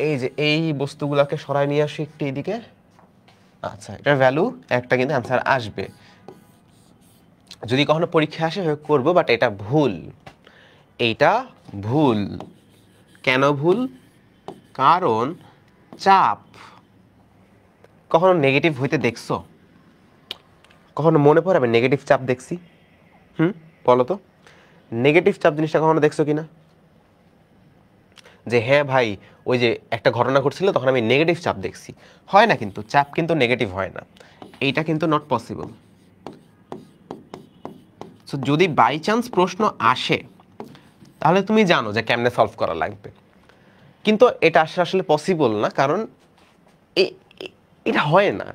এই যে এই বস্তুগুলোকে সরাই নিয়ে আসি একটু এইদিকে। আচ্ছা, এটার ভ্যালু একটা কিন্তু অ্যান্সার আসবে, যদি কখনো পরীক্ষা আসে করবো, বাট এটা ভুল, এইটা ভুল। কেন ভুল? কারণ চাপ কখনো নেগেটিভ হইতে দেখছো? কখনো মনে পড়ে আমি নেগেটিভ চাপ দেখছি? বলো তো, নেগেটিভ চাপ জিনিসটা কখনো দেখছো কিনা? যে হ্যাঁ ভাই, ওই যে একটা ঘটনা ঘটছিল তখন আমি নেগেটিভ চাপ দেখছি, হয় না, কিন্তু চাপ কিন্তু নেগেটিভ হয় না, এইটা কিন্তু নট পসিবল। সো যদি বাই চান্স প্রশ্ন আসে তাহলে তুমি জানো যে কেমনে সলভ করা লাগবে, কিন্তু এটা আসলে পসিবল না, কারণ এটা হয় না।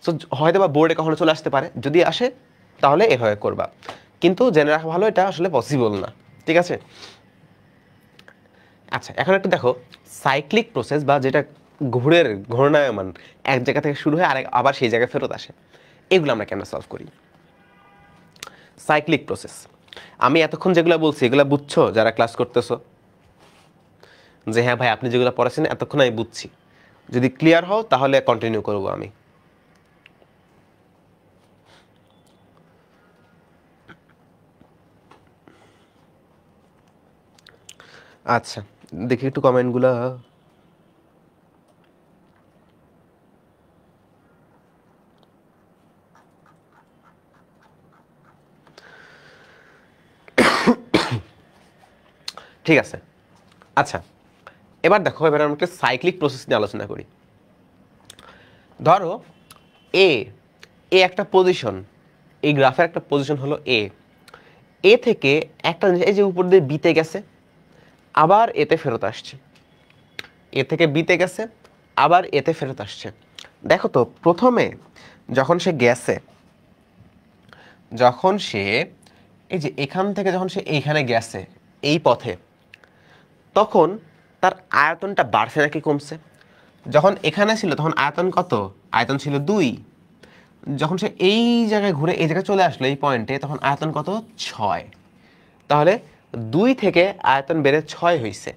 সো হয়তো বা বোর্ডে কখনো চলে আসতে পারে, যদি আসে তাহলে এভাবে করবা, কিন্তু জেনে রাখা ভালো এটা আসলে পসিবল না, ঠিক আছে? আচ্ছা, এখন একটু দেখো সাইক্লিক প্রসেস, বা যেটা ঘূর্ণায়মান, এক জায়গা থেকে শুরু হয়ে আবার সেই জায়গায় ফেরত আসে, এগুলো আমরা কেন সলভ করি। সাইক্লিক প্রসেস আমি এতক্ষণ যেগুলো বলছি এগুলো বুঝছো যারা ক্লাস করতেছো? যে হ্যাঁ ভাই আপনি যেগুলো পড়াচ্ছেন এতক্ষণ আমি বুঝছি, যদি ক্লিয়ার হও তাহলে কন্টিনিউ করবো আমি। আচ্ছা, দেখি একটু কমেন্টগুলো। ঠিক আছে, আচ্ছা এবার দেখো, এবার আমরা একটা সাইক্লিক প্রসেস নিয়ে আলোচনা করি। ধরো এ একটা পজিশন, এই গ্রাফের একটা পজিশন হলো এ থেকে একটা জিনিস এই যে উপর দিয়ে বিতে গেছে, আবার এতে ফেরত আসছে, এ থেকে বিতে গেছে, আবার এতে ফেরত আসছে। দেখো তো প্রথমে যখন সে গেছে, যখন সে এই যে এখান থেকে যখন সে এইখানে গেছে এই পথে, তখন তার আয়তনটা বাড়ছে নাকি কমছে? যখন এখানে ছিল তখন আয়তন কত? আয়তন ছিল 2। যখন সে এই জায়গায় ঘুরে এই জায়গায় চলে আসলো এই পয়েন্টে, তখন আয়তন কত? 6। তাহলে 2 থেকে আয়তন বেড়ে 6 হয়েছে।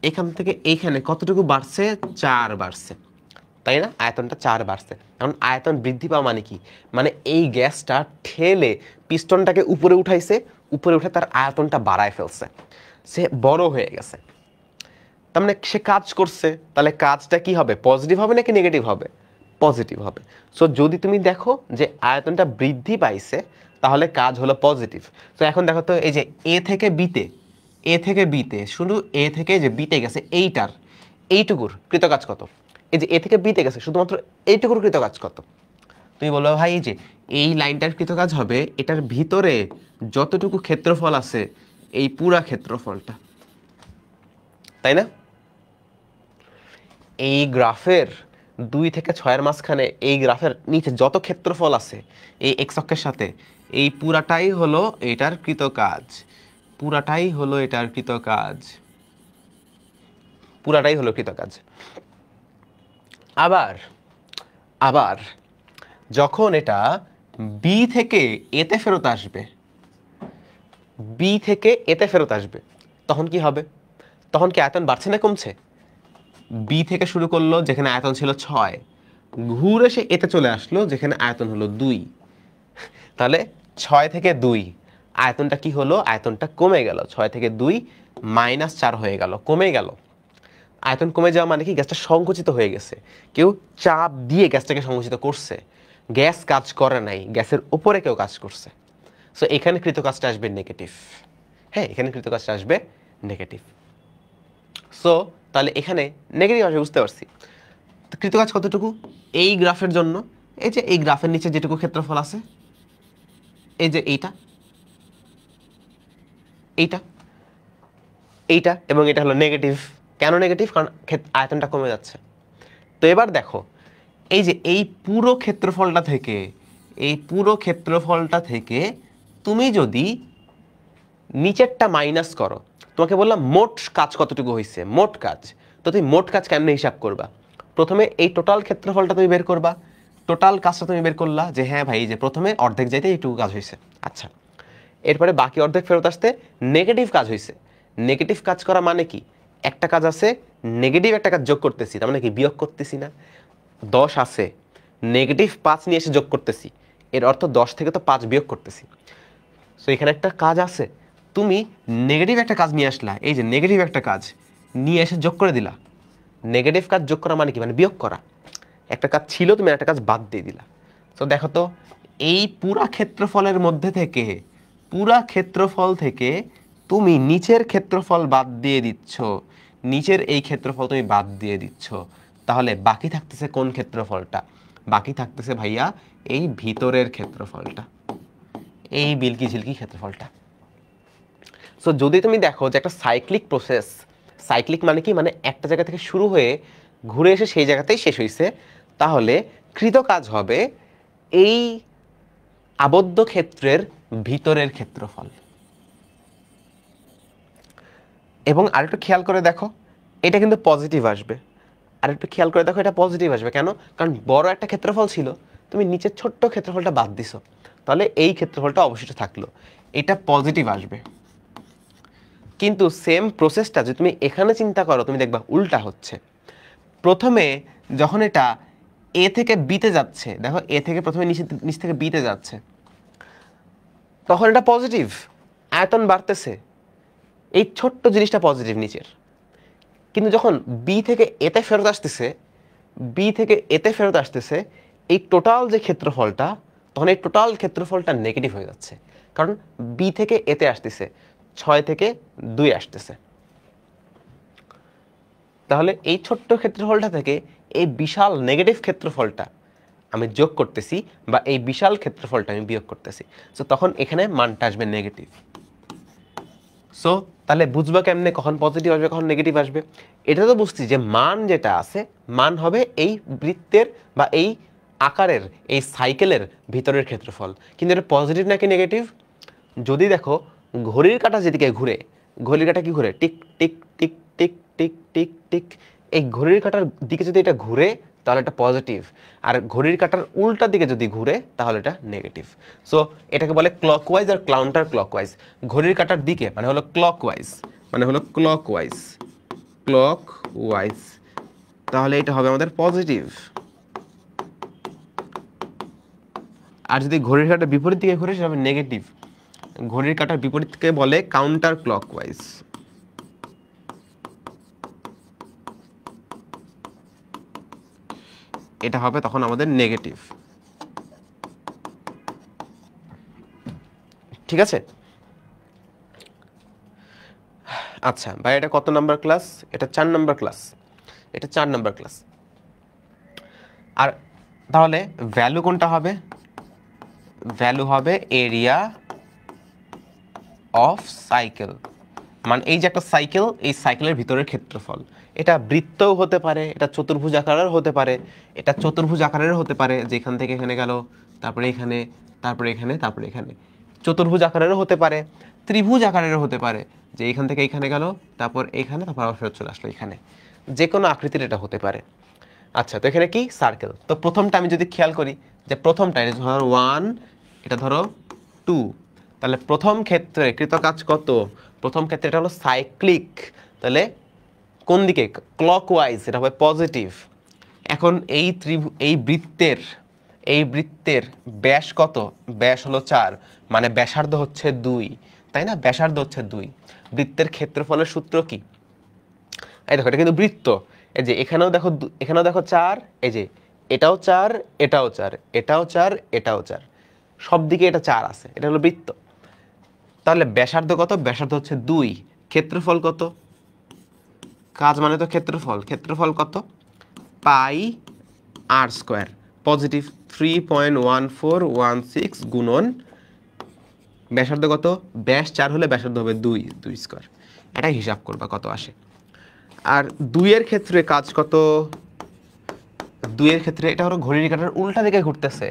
এখান থেকে এইখানে কতটুকু বাড়ছে? 4 বাড়ছে, তাই না? আয়তনটা 4 বাড়ছে। কারণ আয়তন বৃদ্ধি পাওয়া মানে কি? মানে এই গ্যাসটা ঠেলে পিস্টনটাকে উপরে উঠাইছে, উপরে উঠে তার আয়তনটা বাড়ায় ফেলছে, সে বড় হয়ে গেছে। তার মানে সে কাজ করছে, তাহলে কাজটা কি হবে? পজিটিভ হবে নাকি নেগেটিভ হবে? পজিটিভ হবে। সো যদি তুমি দেখো যে আয়তনটা বৃদ্ধি পাইছে, তাহলে কাজ হলো পজিটিভ। তো এখন দেখো তো, এই যে এ থেকে বিতে, এ থেকে বিতে, শুধু এ থেকে যে বিতে গেছে এইটার, এইটুকুর কৃতকাজ কত? এই যে এ থেকে বিতে গেছে শুধুমাত্র এইটুকুর কৃতকাজ কত? তুমি বলবে ভাই এই যে এই লাইনটার কৃতকাজ হবে এটার ভিতরে যতটুকু ক্ষেত্রফল আছে এই পুরা ক্ষেত্রফলটা, তাই না? এই গ্রাফের 2 থেকে 6-এর মাঝখানে এই গ্রাফের নিচে যত ক্ষেত্রফল আছে এই এক্স অক্ষের সাথে, এই পুরাটাই হলো এটার কৃতকাজ, পুরাটাই হলো এটার কৃতকাজ, পুরাটাই হলো কৃতকাজ। আবার আবার যখন এটা বি থেকে এতে ফেরত আসবে, বি থেকে এতে ফেরত আসবে, তখন কি হবে? তখন কি আয়তন বাড়ছে না কমছে? বি থেকে শুরু করলো যেখানে আয়তন ছিল 6, ঘুরে সে এতে চলে আসলো যেখানে আয়তন হলো 2। তাহলে 6 থেকে 2 আয়তনটা কি হলো? আয়তনটা কমে গেল। 6 থেকে 2 -4 হয়ে গেল, কমে গেল। আয়তন কমে যাওয়া মানে কি? গ্যাসটা সংকুচিত হয়ে গেছে। কেউ চাপ দিয়ে গ্যাসটাকে সংকুচিত করছে, গ্যাস কাজ করে নাই, গ্যাসের উপরে কেউ কাজ করছে। সো এখানে কৃতকাজটা আসবে নেগেটিভ। হ্যাঁ, এখানে কৃতকাজটা আসবে নেগেটিভ। সো তাহলে এখানে নেগেটিভ আসবে, বুঝতে পারছি। তো কৃতকাজ কতটুকু? এই গ্রাফের জন্য, এই যে এই গ্রাফের নিচে যেটুকু ক্ষেত্রফল আছে, এই যে এইটা, এইটা, এইটা এবং এটা হলো নেগেটিভ। কেন নেগেটিভ? কারণ আয়তনটা কমে যাচ্ছে। তো এবার দেখো, এই যে এই পুরো ক্ষেত্রফলটা থেকে, এই পুরো ক্ষেত্রফলটা থেকে তুমি যদি নিচেরটা মাইনাস করো, তোমাকে বললাম মোট কাজ কতটুকু হয়েছে, মোট কাজ। তো তুমি মোট কাজ কেমনে হিসাব করবা? প্রথমে এই টোটাল ক্ষেত্রফলটা তুমি বের করবা, টোটাল কাজটা তুমি বের করলা যে হ্যাঁ ভাই যে প্রথমে অর্ধেক যাইতে এইটুকু কাজ হয়েছে, আচ্ছা। এরপরে বাকি অর্ধেক ফেরত আসতে নেগেটিভ কাজ হয়েছে। নেগেটিভ কাজ করা মানে কি? একটা কাজ আছে, নেগেটিভ একটা কাজ যোগ করতেছি, তার মানে কি বিয়োগ করতেছি না। 10 আছে, নেগেটিভ 5 নিয়ে এসে যোগ করতেছি, এর অর্থ 10 থেকে তো 5 বিয়োগ করতেছি। সো এখানে একটা কাজ আছে, তুমি নেগেটিভ একটা কাজ নিয়ে আসলা, এই যে নেগেটিভ একটা কাজ নিয়ে এসে যোগ করে দিলা। নেগেটিভ কাজ যোগ করা মানে কি? মানে বিয়োগ করা। একটা কাজ ছিল, তুমি একটা কাজ বাদ দিয়ে দিলা। তো দেখো তো, এই পুরা ক্ষেত্রফলের মধ্যে থেকে, পুরা ক্ষেত্রফল থেকে তুমি নিচের ক্ষেত্রফল বাদ দিয়ে দিচ্ছ, নিচের এই ক্ষেত্রফল তুমি বাদ দিয়ে দিচ্ছ, তাহলে বাকি থাকতেছে কোন ক্ষেত্রফলটা? বাকি থাকতেছে ভাইয়া এই ভিতরের ক্ষেত্রফলটা, এই বিলকি ঝিলকি ক্ষেত্রফলটা। সো যদি তুমি দেখো যে একটা সাইক্লিক প্রসেস, সাইক্লিক মানে কি? মানে একটা জায়গা থেকে শুরু হয়ে ঘুরে এসে সেই জায়গাতেই শেষ হয়েছে, তাহলে কৃত কাজ হবে এই আবদ্ধ ক্ষেত্রের ভিতরের ক্ষেত্রফল। এবং আরেকটু খেয়াল করে দেখো, এটা কিন্তু পজিটিভ আসবে। আরেকটু খেয়াল করে দেখো, এটা পজিটিভ আসবে কেন? কারণ বড় একটা ক্ষেত্রফল ছিল, তুমি নিচের ছোট্ট ক্ষেত্রফলটা বাদ দিছো, তাহলে এই ক্ষেত্রফলটা অবশিষ্ট থাকলো, এটা পজিটিভ আসবে। কিন্তু সেম প্রসেসটা যদি তুমি এখানে চিন্তা করো, তুমি দেখবা উল্টা হচ্ছে। প্রথমে যখন এটা এ থেকে বিতে যাচ্ছে, দেখো এ থেকে প্রথমে নিচ থেকে বিতে যাচ্ছে, তখন এটা পজিটিভ, আয়তন বাড়তেছে, এই ছোট্ট জিনিসটা পজিটিভ নিচের। কিন্তু যখন বি থেকে এতে ফেরত আসতেছে, বি থেকে এতে ফেরত আসতেছে, এই টোটাল যে ক্ষেত্রফলটা, তখন এই টোটাল ক্ষেত্রফলটা নেগেটিভ হয়ে যাচ্ছে, কারণ বি থেকে এতে আসতেছে, 6 থেকে 2 আসতেছে। তাহলে এই ছোট্ট ক্ষেত্রফলটা থেকে এই বিশাল নেগেটিভ ক্ষেত্রফলটা আমি যোগ করতেছি, বা এই বিশাল ক্ষেত্রফলটা আমি বিয়োগ করতেছি। সো তখন এখানে মানটা আসবে নেগেটিভ। সো তাহলে বুঝবা কেমনে কখন পজিটিভ আসবে কখন নেগেটিভ আসবে? এটা তো বুঝছি যে মান যেটা আছে মান হবে এই বৃত্তের বা এই আকারের এই সাইকেলের ভিতরের ক্ষেত্রফল। কিন্তু এটা পজিটিভ নাকি নেগেটিভ? যদি দেখো ঘড়ির কাঁটা যেদিকে ঘুরে, ঘড়ির কাঁটা কি ঘুরে? Tick tick tick tick tick tick tick. এই ঘড়ির কাঁটার দিকে যদি এটা ঘুরে তাহলে এটা পজিটিভ, আর ঘড়ির কাঁটার উল্টা দিকে যদি ঘুরে তাহলে এটা নেগেটিভ। সো এটাকে বলে ক্লকওয়াইজ আর কাউন্টার ক্লকওয়াইজ। ঘড়ির কাঁটার দিকে মানে হলো ক্লকওয়াইজ, মানে হলো ক্লকওয়াইজ, ক্লকওয়াইজ, তাহলে এটা হবে আমাদের পজিটিভ। আর যদি ঘড়ির কাঁটার বিপরীত দিকে ঘুরে সেটা হবে নেগেটিভ। ঘড়ির কাঁটার বিপরীতকে বলে কাউন্টার ক্লকওয়াইজ। এটা হবে তখন আমাদের নেগেটিভ। ঠিক আছে? আচ্ছা ভাই, এটা কত নাম্বার ক্লাস? এটা 4 নাম্বার ক্লাস। এটা 4 নাম্বার ক্লাস। আর তাহলে ভ্যালু কোনটা হবে? ভ্যালু হবে এরিয়া অফ সাইকেল। মানে এই যে একটা সাইকেল, এই সাইকেলের ভিতরের ক্ষেত্রফল। এটা বৃত্তও হতে পারে, এটা চতুর্ভুজ আকারের হতে পারে, এটা চতুর্ভুজ আকারের হতে পারে যে এখান থেকে এখানে গেল, তারপরে এখানে, তারপরে এখানে, তারপরে এখানে। চতুর্ভুজ আকারেরও হতে পারে, ত্রিভুজ আকারেরও হতে পারে যে এখান থেকে এখানে গেল, তারপর এখানে, তারপর আবার ফেরত চলে আসলো এখানে। যে কোনো আকৃতির এটা হতে পারে। আচ্ছা, তো এখানে কি সার্কেল। তো প্রথমটা আমি যদি খেয়াল করি যে প্রথমটা এটা ধরো 1, এটা ধরো 2, তাহলে প্রথম ক্ষেত্রে কৃতকাজ কত? প্রথম ক্ষেত্রে এটা হলো সাইক্লিক, তাহলে কোন দিকে? ক্লকওয়াইজ, এটা হবে পজিটিভ। এখন এই বৃত্তের ব্যাস কত? ব্যাস হলো 4, মানে ব্যাসার্ধ হচ্ছে 2, তাই না? ব্যাসার্ধ হচ্ছে 2। বৃত্তের ক্ষেত্রফলের সূত্র কি? এই দেখো, এটা কিন্তু বৃত্ত। এই যে এখানেও দেখো, এখানেও দেখো 4, এই যে এটাও 4, এটাও 4, এটাও 4, এটাও 4, সব দিকে এটা 4 আছে, এটা হলো বৃত্ত। তাহলে ব্যাসার্ধ কত? ব্যাসার্ধ হচ্ছে 2। ক্ষেত্রফল কত? কাজ মানে তো ক্ষেত্রফল। ক্ষেত্রফল কত? পাই আর স্কোয়ার। পজিটিভ 3.1416 গুণন ব্যাসার্ধ কত? ব্যাস 4 হলে ব্যাসার্ধ হবে 2 স্কোয়ার। এটা হিসাব করবা কত আসে। আর 2 এর ক্ষেত্রে কাজ কত? 2 এর ক্ষেত্রে এটা হলো ঘড়ির কাঁটার উল্টা দিকে ঘুরতেছে,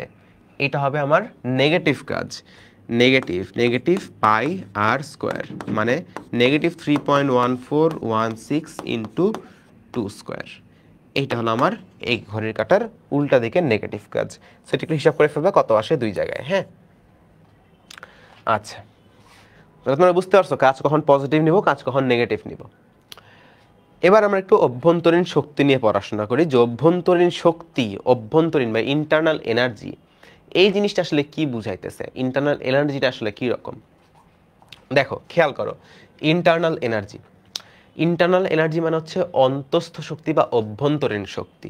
এটা হবে আমার নেগেটিভ কাজ। নেগেটিভ পাই আর স্কোয়ার, মানে নেগেটিভ 3.1416 ইন্টু 2 স্কোয়ার। এইটা হলো আমার এই ঘড়ির কাঁটার উল্টা দিকে নেগেটিভ কাজ। সেটা একটু হিসাব করে ফেলবে কত আসে 2 জায়গায়। হ্যাঁ, আচ্ছা, তোমরা বুঝতে পারছো কাজ কখন পজিটিভ নিব, কাজ কখন নেগেটিভ নিব। এবার আমরা একটু অভ্যন্তরীণ শক্তি নিয়ে পড়াশোনা করি, যে অভ্যন্তরীণ শক্তি, অভ্যন্তরীণ বা ইন্টারনাল এনার্জি, এই জিনিসটা আসলে কি বুঝাইতেছে? ইন্টারনাল এনার্জিটা আসলে কি রকম? দেখো, খেয়াল করো, ইন্টারনাল এনার্জি মানে হচ্ছে অন্তস্থ শক্তি বা অভ্যন্তরীণ শক্তি।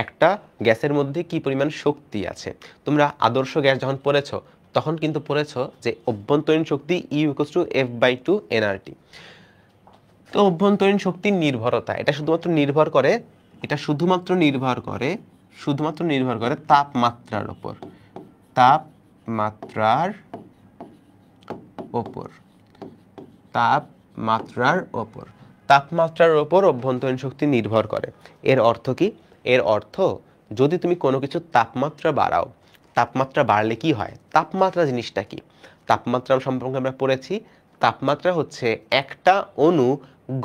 একটা গ্যাসের মধ্যে কি পরিমাণ শক্তি আছে। তোমরা আদর্শ গ্যাস যখন পড়েছো তখন কিন্তু পড়েছো যে অভ্যন্তরীণ শক্তি E=F/2 nRT। তো অভ্যন্তরীণ শক্তির নির্ভরতা, এটা শুধুমাত্র নির্ভর করে তাপমাত্রার উপর। তাপমাত্রার উপর অভ্যন্তরীণ শক্তি নির্ভর করে। এর অর্থ কি? এর অর্থ, যদি তুমি কোনো কিছু তাপমাত্রা বাড়াও, তাপমাত্রা বাড়লে কি হয়? তাপমাত্রা জিনিসটা কি? তাপমাত্রা সম্পর্কে আমরা পড়েছি, তাপমাত্রা হচ্ছে একটা অণু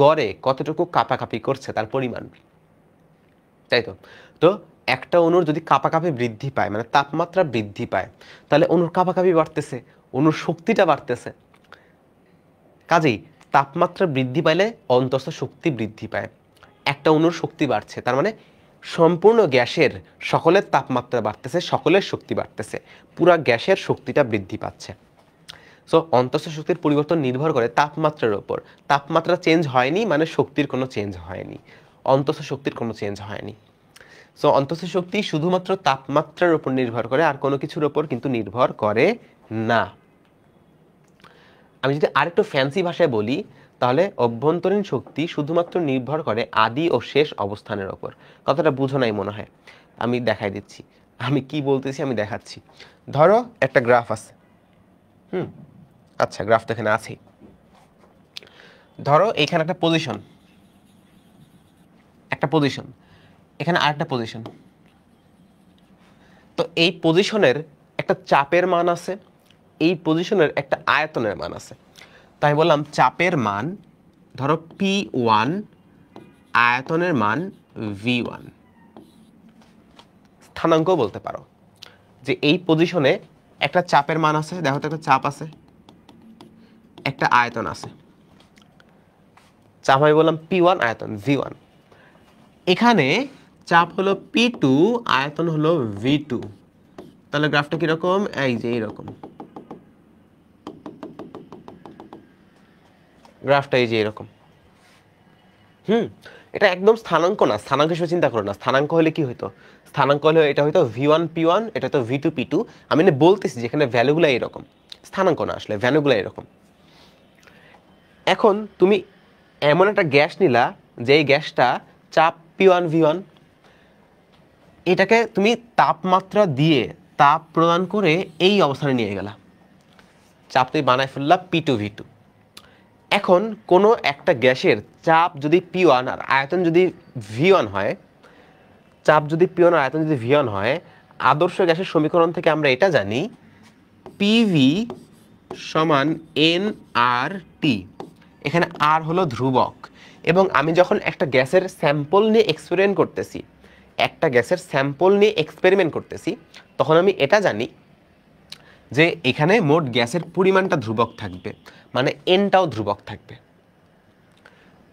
গড়ে কতটুকু কাঁপাকাঁপি করছে তার পরিমাণ, তাই তো? তো একটা অণুর যদি কাঁপাকাঁপি বৃদ্ধি পায়, মানে তাপমাত্রা বৃদ্ধি পায়, তাহলে অণুর কাঁপাকাঁপি বাড়তেছে, অণুর শক্তিটা বাড়তেছে। কাজেই তাপমাত্রা বৃদ্ধি পাইলে অন্তস্থ শক্তি বৃদ্ধি পায়। একটা অণুর শক্তি বাড়ছে, তার মানে সম্পূর্ণ গ্যাসের সকলের তাপমাত্রা বাড়তেছে, সকলের শক্তি বাড়তেছে, পুরা গ্যাসের শক্তিটা বৃদ্ধি পাচ্ছে। সো অন্তস্থ শক্তির পরিবর্তন নির্ভর করে তাপমাত্রার উপর। তাপমাত্রা চেঞ্জ হয়নি মানে শক্তির কোনো চেঞ্জ হয়নি, অন্তস্থ শক্তির কোনো চেঞ্জ হয়নি। সো অন্তস্থ শক্তি শুধুমাত্র তাপমাত্রার উপর নির্ভর করে, আর কোনো কিছুর উপর কিন্তু নির্ভর করে না। আমি যদি আরেকটু ফ্যান্সি ভাষায় বলি, তাহলে অভ্যন্তরীণ শক্তি শুধুমাত্র নির্ভর করে আদি ও শেষ অবস্থানের ওপর। কথাটা বুঝো নাই মনে হয়, আমি দেখাই দিচ্ছি। আমি কি বলতেছি আমি দেখাচ্ছি। ধরো একটা গ্রাফ আছে, আচ্ছা গ্রাফ তো এখানে আছেই। ধরো এখানে একটা পজিশন, এখানে আরেকটা পজিশন। তো এই পজিশনের একটা চাপের মান আছে, এই পজিশনের একটা আয়তনের মান আছে। তাই বললাম চাপের মান ধরো P1, আয়তনের মান V1। স্থানাঙ্ক বলতে পারো যে এই পজিশনে একটা চাপের মান আছে, দেখো তো একটা চাপ আছে, একটা আয়তন আছে। চাপ আমি বললাম P1, আয়তন V1। এখানে চাপ হলো P2, আয়তন হলো V2। তাহলে গ্রাফটা কিরকম, এই যে এইরকম গ্রাফটা, এই যে এরকম। এটা একদম স্থানাঙ্ক না, স্থানাঙ্ক হিসেবে চিন্তা করো না। স্থানাঙ্ক হলে কি হইতো, স্থানাঙ্ক হলে এটা হয়তো V1 P1, এটা তো V2 P2। আমি বলতেছি যেখানে ভ্যালুগুলো এরকম, স্থানাঙ্ক না আসলে, ভ্যালুগুলো এরকম। এখন তুমি এমন একটা গ্যাস নিলা যে এই গ্যাসটা চাপ P1 V1, এটাকে তুমি তাপমাত্রা দিয়ে তাপ প্রদান করে এই অবস্থানে নিয়ে গেলা, চাপ তুমি বানায় ফেললা P2 V2। এখন কোনো একটা গ্যাসের চাপ যদি P1 আর আয়তন যদি V1 হয়, চাপ যদি P1 আর আয়তন যদি V1 হয়, আদর্শ গ্যাসের সমীকরণ থেকে আমরা এটা জানি PV সমান nRT। এখানে R হলো ধ্রুবক। এবং আমি যখন একটা গ্যাসের স্যাম্পল নিয়ে এক্সপেরিমেন্ট করতেছি, তখন আমি এটা জানি যে এখানে মোট গ্যাসের পরিমাণটা ধ্রুবক থাকবে, মানে এনটাও ধ্রুবক থাকবে।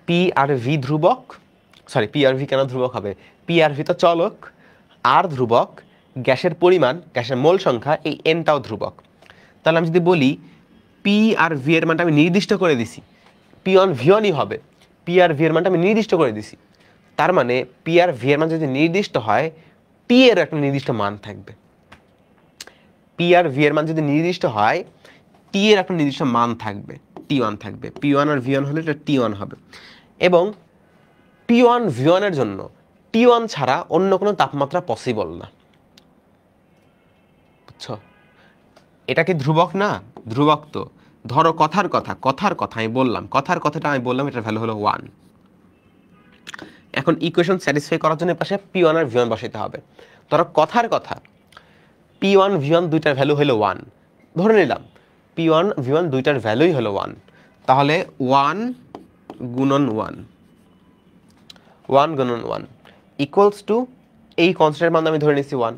পি আর ভি ধ্রুবক, সরি পি আর ভি কেন ধ্রুবক হবে, পি আর ভি তো চলক, আর ধ্রুবক, গ্যাসের পরিমাণ, গ্যাসের মোল সংখ্যা, এই এনটাও ধ্রুবক। তাহলে আমি যদি বলি পি আর ভি এর মানটা আমি নির্দিষ্ট করে দিছি, পি অন ভি অনই হবে, পি আর ভি এর মানটা আমি নির্দিষ্ট করে দিছি। তার মানে পি আর ভি এর মান যদি নির্দিষ্ট হয়, টি এর একটা নির্দিষ্ট মান থাকবে। পি আর ভি এর মান যদি নির্দিষ্ট হয়, টি এর একটা নির্দিষ্ট মান থাকবে, T1 থাকবে। P1 আর V1 হলে এটা T1 হবে। এবং P1 V1 এর জন্য T1 ছাড়া অন্য কোনো তাপমাত্রা পসিবল না, বুঝছো? এটা কি ধ্রুবক না? ধ্রুবক তো। ধরো কথার কথাটা আমি বললাম এটার ভ্যালু হলো 1। এখন ইকুয়েশন স্যাটিসফাই করার জন্য পাশে P1 আর V1 বসাইতে হবে। ধরো কথার কথা P1 V1 দুইটার ভ্যালু হলো 1, ধরে নিলাম P1 V1 দুইটার ভ্যালুই হলো 1। তাহলে 1 গুণন 1 ইকুয়ালস টু এই কনস্ট্যান্টের মান আমি ধরে নিচ্ছি 1।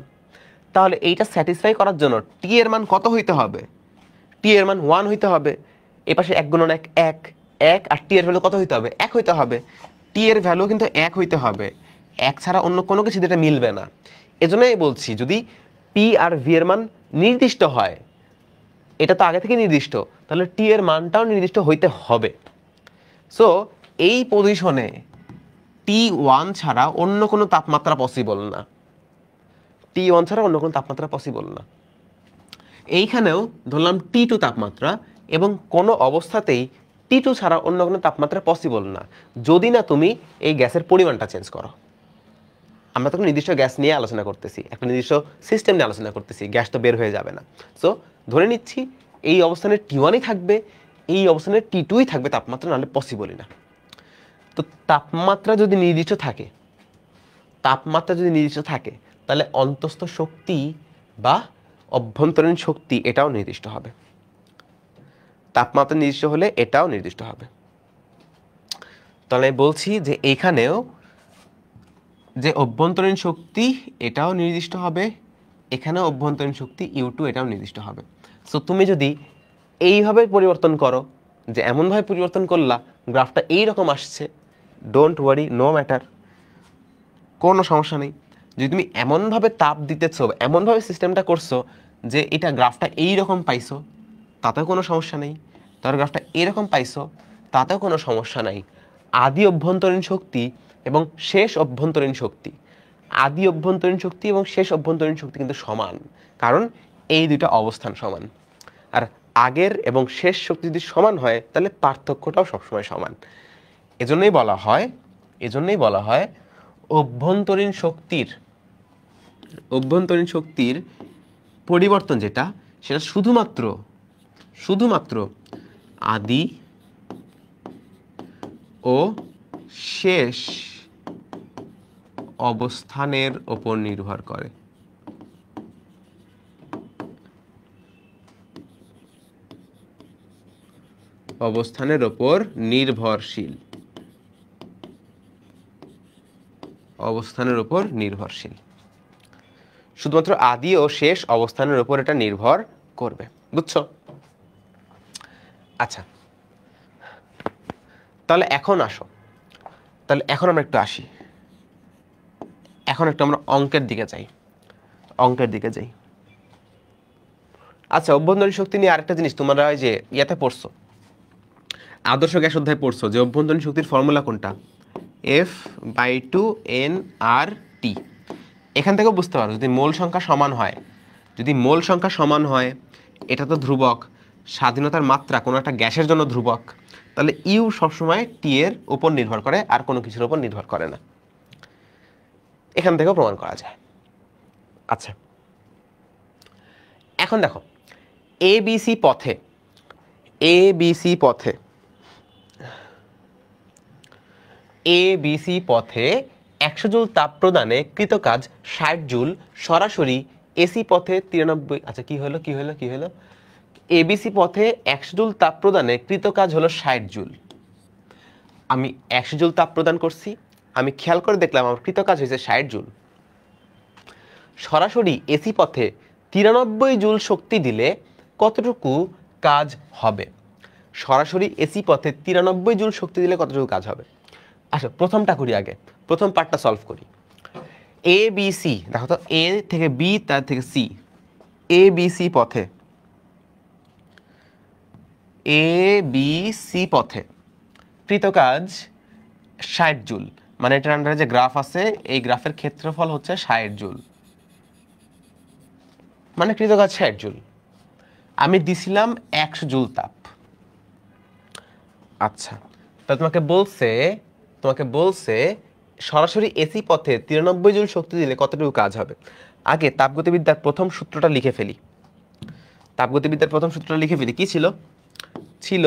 তাহলে এইটা স্যাটিসফাই করার জন্য টি এর মান কত হইতে হবে? টি এর মান 1 হইতে হবে। এ পাশে 1 গুণন 1 1 আর টি এর ভ্যালু কত হইতে হবে? 1 হইতে হবে। টি এর ভ্যালু কিন্তু 1 হইতে হবে, 1 ছাড়া অন্য কোনো কিছু এটা মিলবে না। এজন্যই বলছি যদি পি আর ভি এর মান নির্দিষ্ট হয়, এটা তো আগে থেকে নির্দিষ্ট, তাহলে টি এর মানটাও নির্দিষ্ট হইতে হবে। সো এই পজিশনে T1 ছাড়া অন্য কোনো তাপমাত্রা পসিবল না, T1 ছাড়া অন্য কোনো তাপমাত্রা পসিবল না। এইখানেও ধরলাম T2 তাপমাত্রা, এবং কোনো অবস্থাতেই T2 ছাড়া অন্য কোনো তাপমাত্রা পসিবল না, যদি না তুমি এই গ্যাসের পরিমাণটা চেঞ্জ করো। আমরা তো নির্দিষ্ট গ্যাস নিয়ে আলোচনা করতেছি, একটা নির্দিষ্ট সিস্টেম নিয়ে আলোচনা করতেছি, গ্যাস তো বের হয়ে যাবে না। সো ধরে নিচ্ছি এই অবস্থানে T1ই থাকবে, এই অবস্থানে T2ই থাকবে তাপমাত্রা, নাহলে পসিবলই না। তো তাপমাত্রা যদি নির্দিষ্ট থাকে, তাহলে অন্তঃস্থ শক্তি বা অভ্যন্তরীণ শক্তি এটাও নির্দিষ্ট হবে। তাপমাত্রা নির্দিষ্ট হলে এটাও নির্দিষ্ট হবে। তাহলে বলছি যে এখানেও যে অভ্যন্তরীণ শক্তি এটাও নির্দিষ্ট হবে, এখানেও অভ্যন্তরীণ শক্তি U2 এটাও নির্দিষ্ট হবে। সো তুমি যদি এইভাবে পরিবর্তন করো, যে এমনভাবে পরিবর্তন করলা গ্রাফটা এইরকম আসছে, ডোন্ট ওয়ারি, নো ম্যাটার, কোনো সমস্যা নেই। যদি তুমি এমনভাবে তাপ দিতেছো, এমনভাবে সিস্টেমটা করছো যে এটা গ্রাফটা এইরকম পাইছো, তাতেও কোনো সমস্যা নেই। তার গ্রাফটা এরকম পাইছো, তাতেও কোনো সমস্যা নাই। আদি অভ্যন্তরীণ শক্তি এবং শেষ অভ্যন্তরীণ শক্তি, আদি অভ্যন্তরীণ শক্তি এবং শেষ অভ্যন্তরীণ শক্তি কিন্তু সমান, কারণ এই দুইটা অবস্থান সমান। আর আগের এবং শেষ শক্তি যদি সমান হয়, তাহলে পার্থক্যটাও সবসময় সমান। এজন্যই বলা হয় অভ্যন্তরীণ শক্তির পরিবর্তন যেটা, সেটা শুধুমাত্র আদি ও শেষ অবস্থানের উপর নির্ভর করে। অবস্থানের উপর নির্ভরশীল। অবস্থানের উপর নির্ভরশীল। শুধুমাত্র আদি ও শেষ অবস্থানের উপর এটা নির্ভর করবে। বুঝছো? আচ্ছা, তাহলে এখন আসো, তাহলে এখন আমরা একটু আসি, এখন একটু আমরা অঙ্কের দিকে যাই, অঙ্কের দিকে যাই। আচ্ছা, অভ্যন্তরীণ শক্তি নিয়ে আরেকটা জিনিস তোমরা ওই যে ইয়াতে পড়ছো, আদর্শ গ্যাস অধ্যায় পড়ছো যে অভ্যন্তরীণ শক্তির ফর্মুলা কোনটা? F/2 NRT। এখান থেকেও বুঝতে পারো যদি মোল সংখ্যা সমান হয়, যদি মোল সংখ্যা সমান হয়, এটা তো ধ্রুবক, স্বাধীনতার মাত্রা কোনো একটা গ্যাসের জন্য ধ্রুবক, তাহলে ইউ সবসময় টি এর উপর নির্ভর করে, আর কোনো কিছুর উপর নির্ভর করে না। এখান থেকেও প্রমাণ করা যায়। আচ্ছা, এখন দেখো এবিসি পথে, এবিসি পথে, এবিসি পথে 100 জুল তাপ প্রদানে কৃত কাজ 60 জুল, সরাসরি এসি পথে 93। আচ্ছা, কি হলো কি হলো কি হলো? এবিসি পথে 100 জুল তাপ প্রদানে কৃত কাজ হলো 60 জুল। আমি 100 জুল তাপ প্রদান করছি, আমি খেয়াল করে দেখলাম আমার কৃত কাজ হয়েছে 60 জুল। সরাসরি এসি পথে 93 জুল শক্তি দিলে কতটুকু কাজ হবে? সরাসরি এসি পথে 93 জুল শক্তি দিলে কতটুকু কাজ হবে? আচ্ছা, প্রথমটা করি আগে, প্রথম পার্টটা সলভ করি। এ বি সি, দেখো তো, এ থেকে বি, তার থেকে সি, এ বি সি পথে, এ বি সি পথে কৃত কাজ 60 জুল, মানে এটার আন্ডারে যে গ্রাফ আছে এই গ্রাফের ক্ষেত্রফল হচ্ছে 60 জুল, মানে কৃত কাজ 60 জুল। আমি দিছিলাম 100 জুল তাপ। আচ্ছা, তা তোমাকে বলছে সরাসরি এসি পথে 93 জুল শক্তি দিলে কতটুকু কাজ হবে। আগে তাপগতিবিদ্যার প্রথম সূত্রটা লিখে ফেলি, তাপগতিবিদ্যার প্রথম সূত্রটা লিখে ফেলি। কি ছিল? ছিল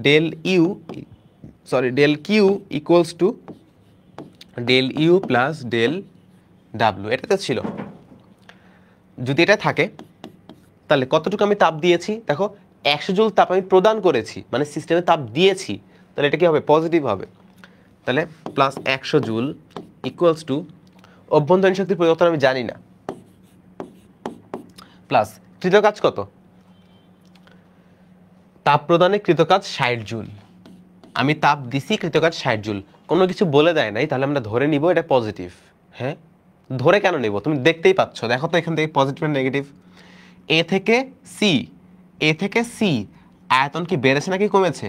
del Q equals to del U plus del W. এটা তো ছিল। যদি এটা থাকে তাহলে কতটুকু আমি তাপ দিয়েছি? দেখো, 100 জুল তাপ আমি প্রদান করেছি, মানে সিস্টেমে তাপ দিয়েছি, তাহলে এটা কি হবে? পজিটিভ হবে। তাহলে প্লাস 100 জুল ইকুয়ালস টু অভ্যন্তরীণ শক্তির পরিবর্তন আমি জানি না, প্লাস কৃত কাজ কত? তাপ প্রদানে কৃত কাজ 60 জুল। আমি তাপ দিছি, কৃত কাজ 60 জুল। কোনো কিছু বলে দেয় নাই, তাহলে আমরা ধরে নিব এটা পজিটিভ। হ্যাঁ, ধরে কেন নেব? তুমি দেখতেই পাচ্ছ, দেখো তো এখান থেকে পজিটিভ আর নেগেটিভ। এ থেকে সি, এ থেকে সি আয়তন কি বেড়েছে নাকি কমেছে?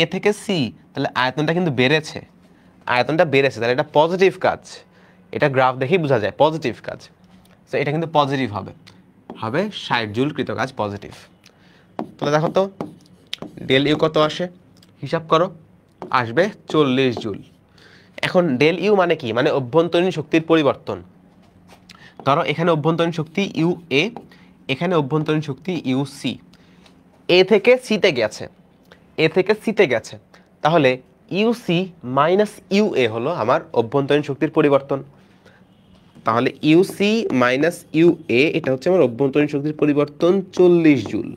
এ থেকে সি, তাহলে আয়তনটা কিন্তু বেড়েছে, আয়তনটা বেড়েছে, তাহলে এটা পজিটিভ কাজ। এটা গ্রাফ দেখেই বোঝা যায় পজিটিভ কাজ। তো এটা কিন্তু পজিটিভ হবে, হবে 60 জুল কৃত কাজ পজিটিভ। তাহলে দেখো তো ডেল ইউ কত আসে, হিসাব করো, আসবে 40 জুল। এখন ডেল ইউ মানে কি? মানে অভ্যন্তরীণ শক্তির পরিবর্তন। ধরো এখানে অভ্যন্তরীণ শক্তি ইউ এ, এখানে অভ্যন্তরীণ শক্তি ইউ সি। এ থেকে সিতে গেছে, এ থেকে সিতে গেছে, তাহলে you C minus U A হলো আমার অভ্যন্তরীণ শক্তির পরিবর্তন। তাহলে you C minus U A, এটা হচ্ছে আমার অভ্যন্তরীণ শক্তির পরিবর্তন 40 জুল।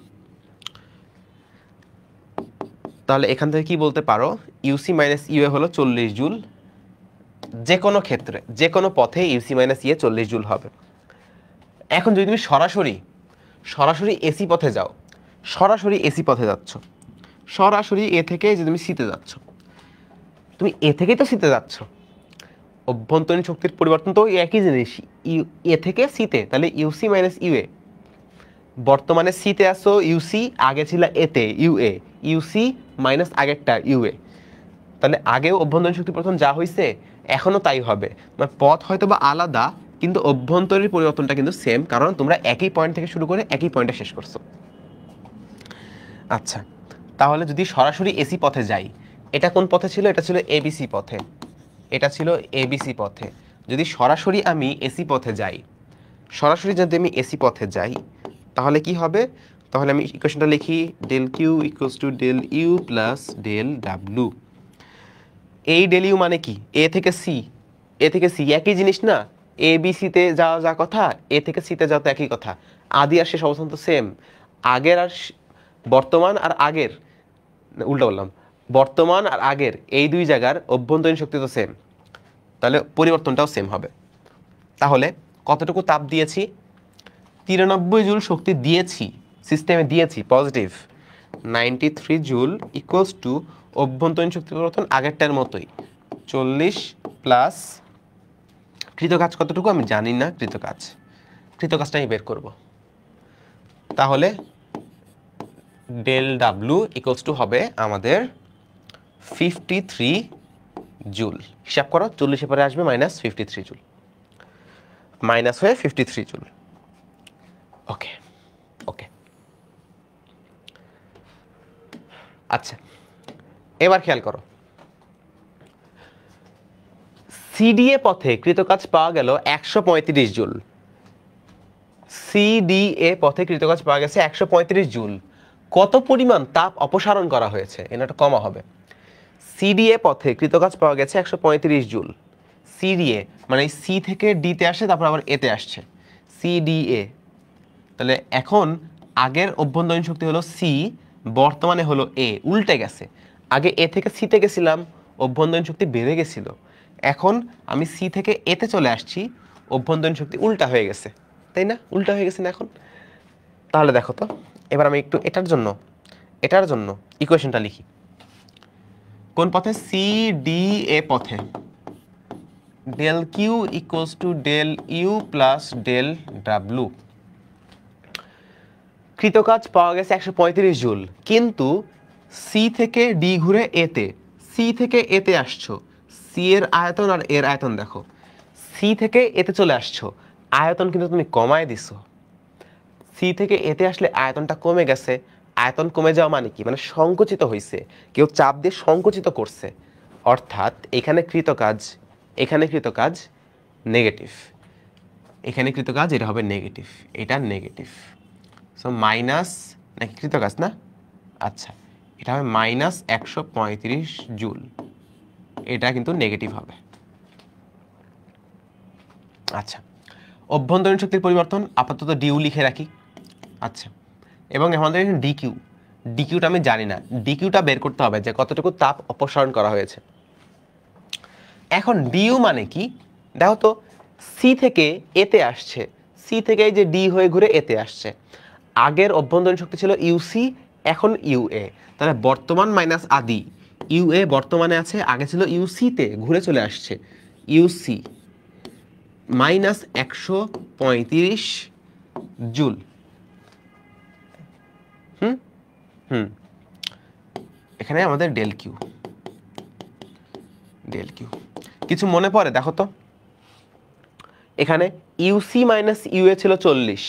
তাহলে এখান থেকে কি বলতে পারো? ইউসি মাইনাস ইউএ হলো 40 জুল। যে কোনো ক্ষেত্রে, যে কোনো পথে ইউসি মাইনাস ইয়ে 40 জুল হবে। এখন যদি তুমি সরাসরি এসি পথে যাও, সরাসরি এসি পথে যাচ্ছ, সরাসরি এ থেকে যে তুমি সিতে যাচ্ছ, তুমি এ থেকেই তো সিতে যাচ্ছ, অভ্যন্তরীণ শক্তির পরিবর্তন তো একই জিনিস, এ থেকে সিতে, তাহলে ইউসি মাইনাস ইউএ। বর্তমানে সিতে আসো ইউসি, আগে ছিল এতে ইউএ, ইউসি মাইনাস আগেরটা ইউএ। তাহলে আগেও অভ্যন্তরীণ শক্তি পরিবর্তন যা হয়েছে এখনো তাই হবে, মানে পথ হয়তো বা আলাদা কিন্তু অভ্যন্তরীণ পরিবর্তনটা কিন্তু সেম, কারণ তোমরা একই পয়েন্ট থেকে শুরু করে একই পয়েন্টে শেষ করছো। আচ্ছা, তাহলে যদি সরাসরি এসি পথে যাই, এটা কোন পথে ছিল? এটা ছিল এবিসি পথে, এটা ছিল এবিসি পথে। যদি সরাসরি আমি এসি পথে যাই, সরাসরি যদি আমি এসি পথে যাই, তাহলে কি হবে? তাহলে আমি ইকুয়েশনটা লিখি del Q equals to del U plus del W. এই ডেল ইউ মানে কি? এ থেকে সি, এ থেকে সি একই জিনিস না? এ বি সিতে যাওয়া যা কথা, এ থেকে সিতে যাওয়া তো একই কথা। আদি আর শেষ অবস্থান তো সেম। আগের আর বর্তমান আর আগের, উল্টা বললাম, বর্তমান আর আগের এই দুই জায়গার অভ্যন্তরীণ শক্তি তো সেম, তাহলে পরিবর্তনটাও সেম হবে। তাহলে কতটুকু তাপ দিয়েছি? 93 জুল শক্তি দিয়েছি, সিস্টেমে দিয়েছি পজিটিভ। 93 জুল ইকুয়ালস টু অভ্যন্তরীণ শক্তি পরিবর্তন আগেরটার মতোই 40 প্লাস কৃতকাজ কতটুকু আমি জানি না, কৃতকাজটা আমি বের করব। তাহলে ডেল ডাব্লু ইকুয়ালস টু হবে আমাদের 53 জুল। হিসাব করো, 40 পরে আসবে মাইনাস 53 জুল, মাইনাস হয়ে 53 জুল। ওকে ওকে, আচ্ছা এবার খেয়াল করো, সিডিএ পথে কৃতকাজ পাওয়া গেল 135 জুল। সিডিএ পথে কৃতকাজ পাওয়া গেছে 135 জুল। কত পরিমাণ তাপ অপসারণ করা হয়েছে? এটা কমা হবে। সিডিএ পথে কৃতকাজ পাওয়া গেছে 135 জুল। সিডিএ মানে সি থেকে ডিতে আসে, তারপর আবার এতে আসছে, সিডিএ। তাহলে এখন আগের অভ্যন্তরীণ শক্তি হলো সি, বর্তমানে হলো এ, উল্টে গেছে। আগে এ থেকে সিতে গেছিলাম, অভ্যন্তরীণ শক্তি বেড়ে গেছিল। এখন আমি সি থেকে এতে চলে আসছি, অভ্যন্তরীণ শক্তি উল্টা হয়ে গেছে, তাই না? উল্টা হয়ে গেছে না এখন? তাহলে দেখো তো, এবার আমি একটু এটার জন্য ইকুয়েশনটা লিখি। কোন পথে? সি ডি এ পথে del Q equals to del U plus del W. কৃতকাজ পাওয়া গেছে 135 জুল, কিন্তু সি থেকে ডি ঘুরে এতে, সি থেকে এতে আসছো, সি এর আয়তন আর এর আয়তন দেখো, সি থেকে এতে চলে আসছো, আয়তন কিন্তু তুমি কমায় দিছো। সি থেকে এতে আসলে আয়তনটা কমে গেছে। আয়তন কমে যাওয়া মানে কি? মানে সংকুচিত হয়েছে, কেউ চাপ দিয়ে সংকুচিত করছে। অর্থাৎ এখানে কৃতকাজ নেগেটিভ, এখানে কৃতকাজ এটা হবে নেগেটিভ, এটা নেগেটিভ। সো মাইনাস, নাকি কৃতকাজ না? আচ্ছা, এটা হবে মাইনাস 135 জুল, এটা কিন্তু নেগেটিভ হবে। আচ্ছা, অভ্যন্তরীণ শক্তির পরিবর্তন আপাতত ডিউ লিখে রাখি। আচ্ছা, এবং আমাদের এখানে ডিকিউটা আমি জানি না, ডিকিউটা বের করতে হবে যে কতটুকু তাপ অপসারণ করা হয়েছে। এখন ডিউ মানে কি দেখো তো, সি থেকে এতে আসছে, সি থেকে এই যে ডি হয়ে ঘুরে এতে আসছে। আগের অভ্যন্তরীণ শক্তি ছিল ইউসি, এখন ইউএ। তাহলে বর্তমান মাইনাস আদি, ইউএ বর্তমানে আছে, আগে ছিল ইউসিতে, ঘুরে চলে আসছে ইউসি মাইনাস 135 জুল। এখানে আমাদের ডেল কিউ কিছু মনে পড়ে? দেখো তো, এখানে ইউসি মাইনাস ইউএ ছিল 40,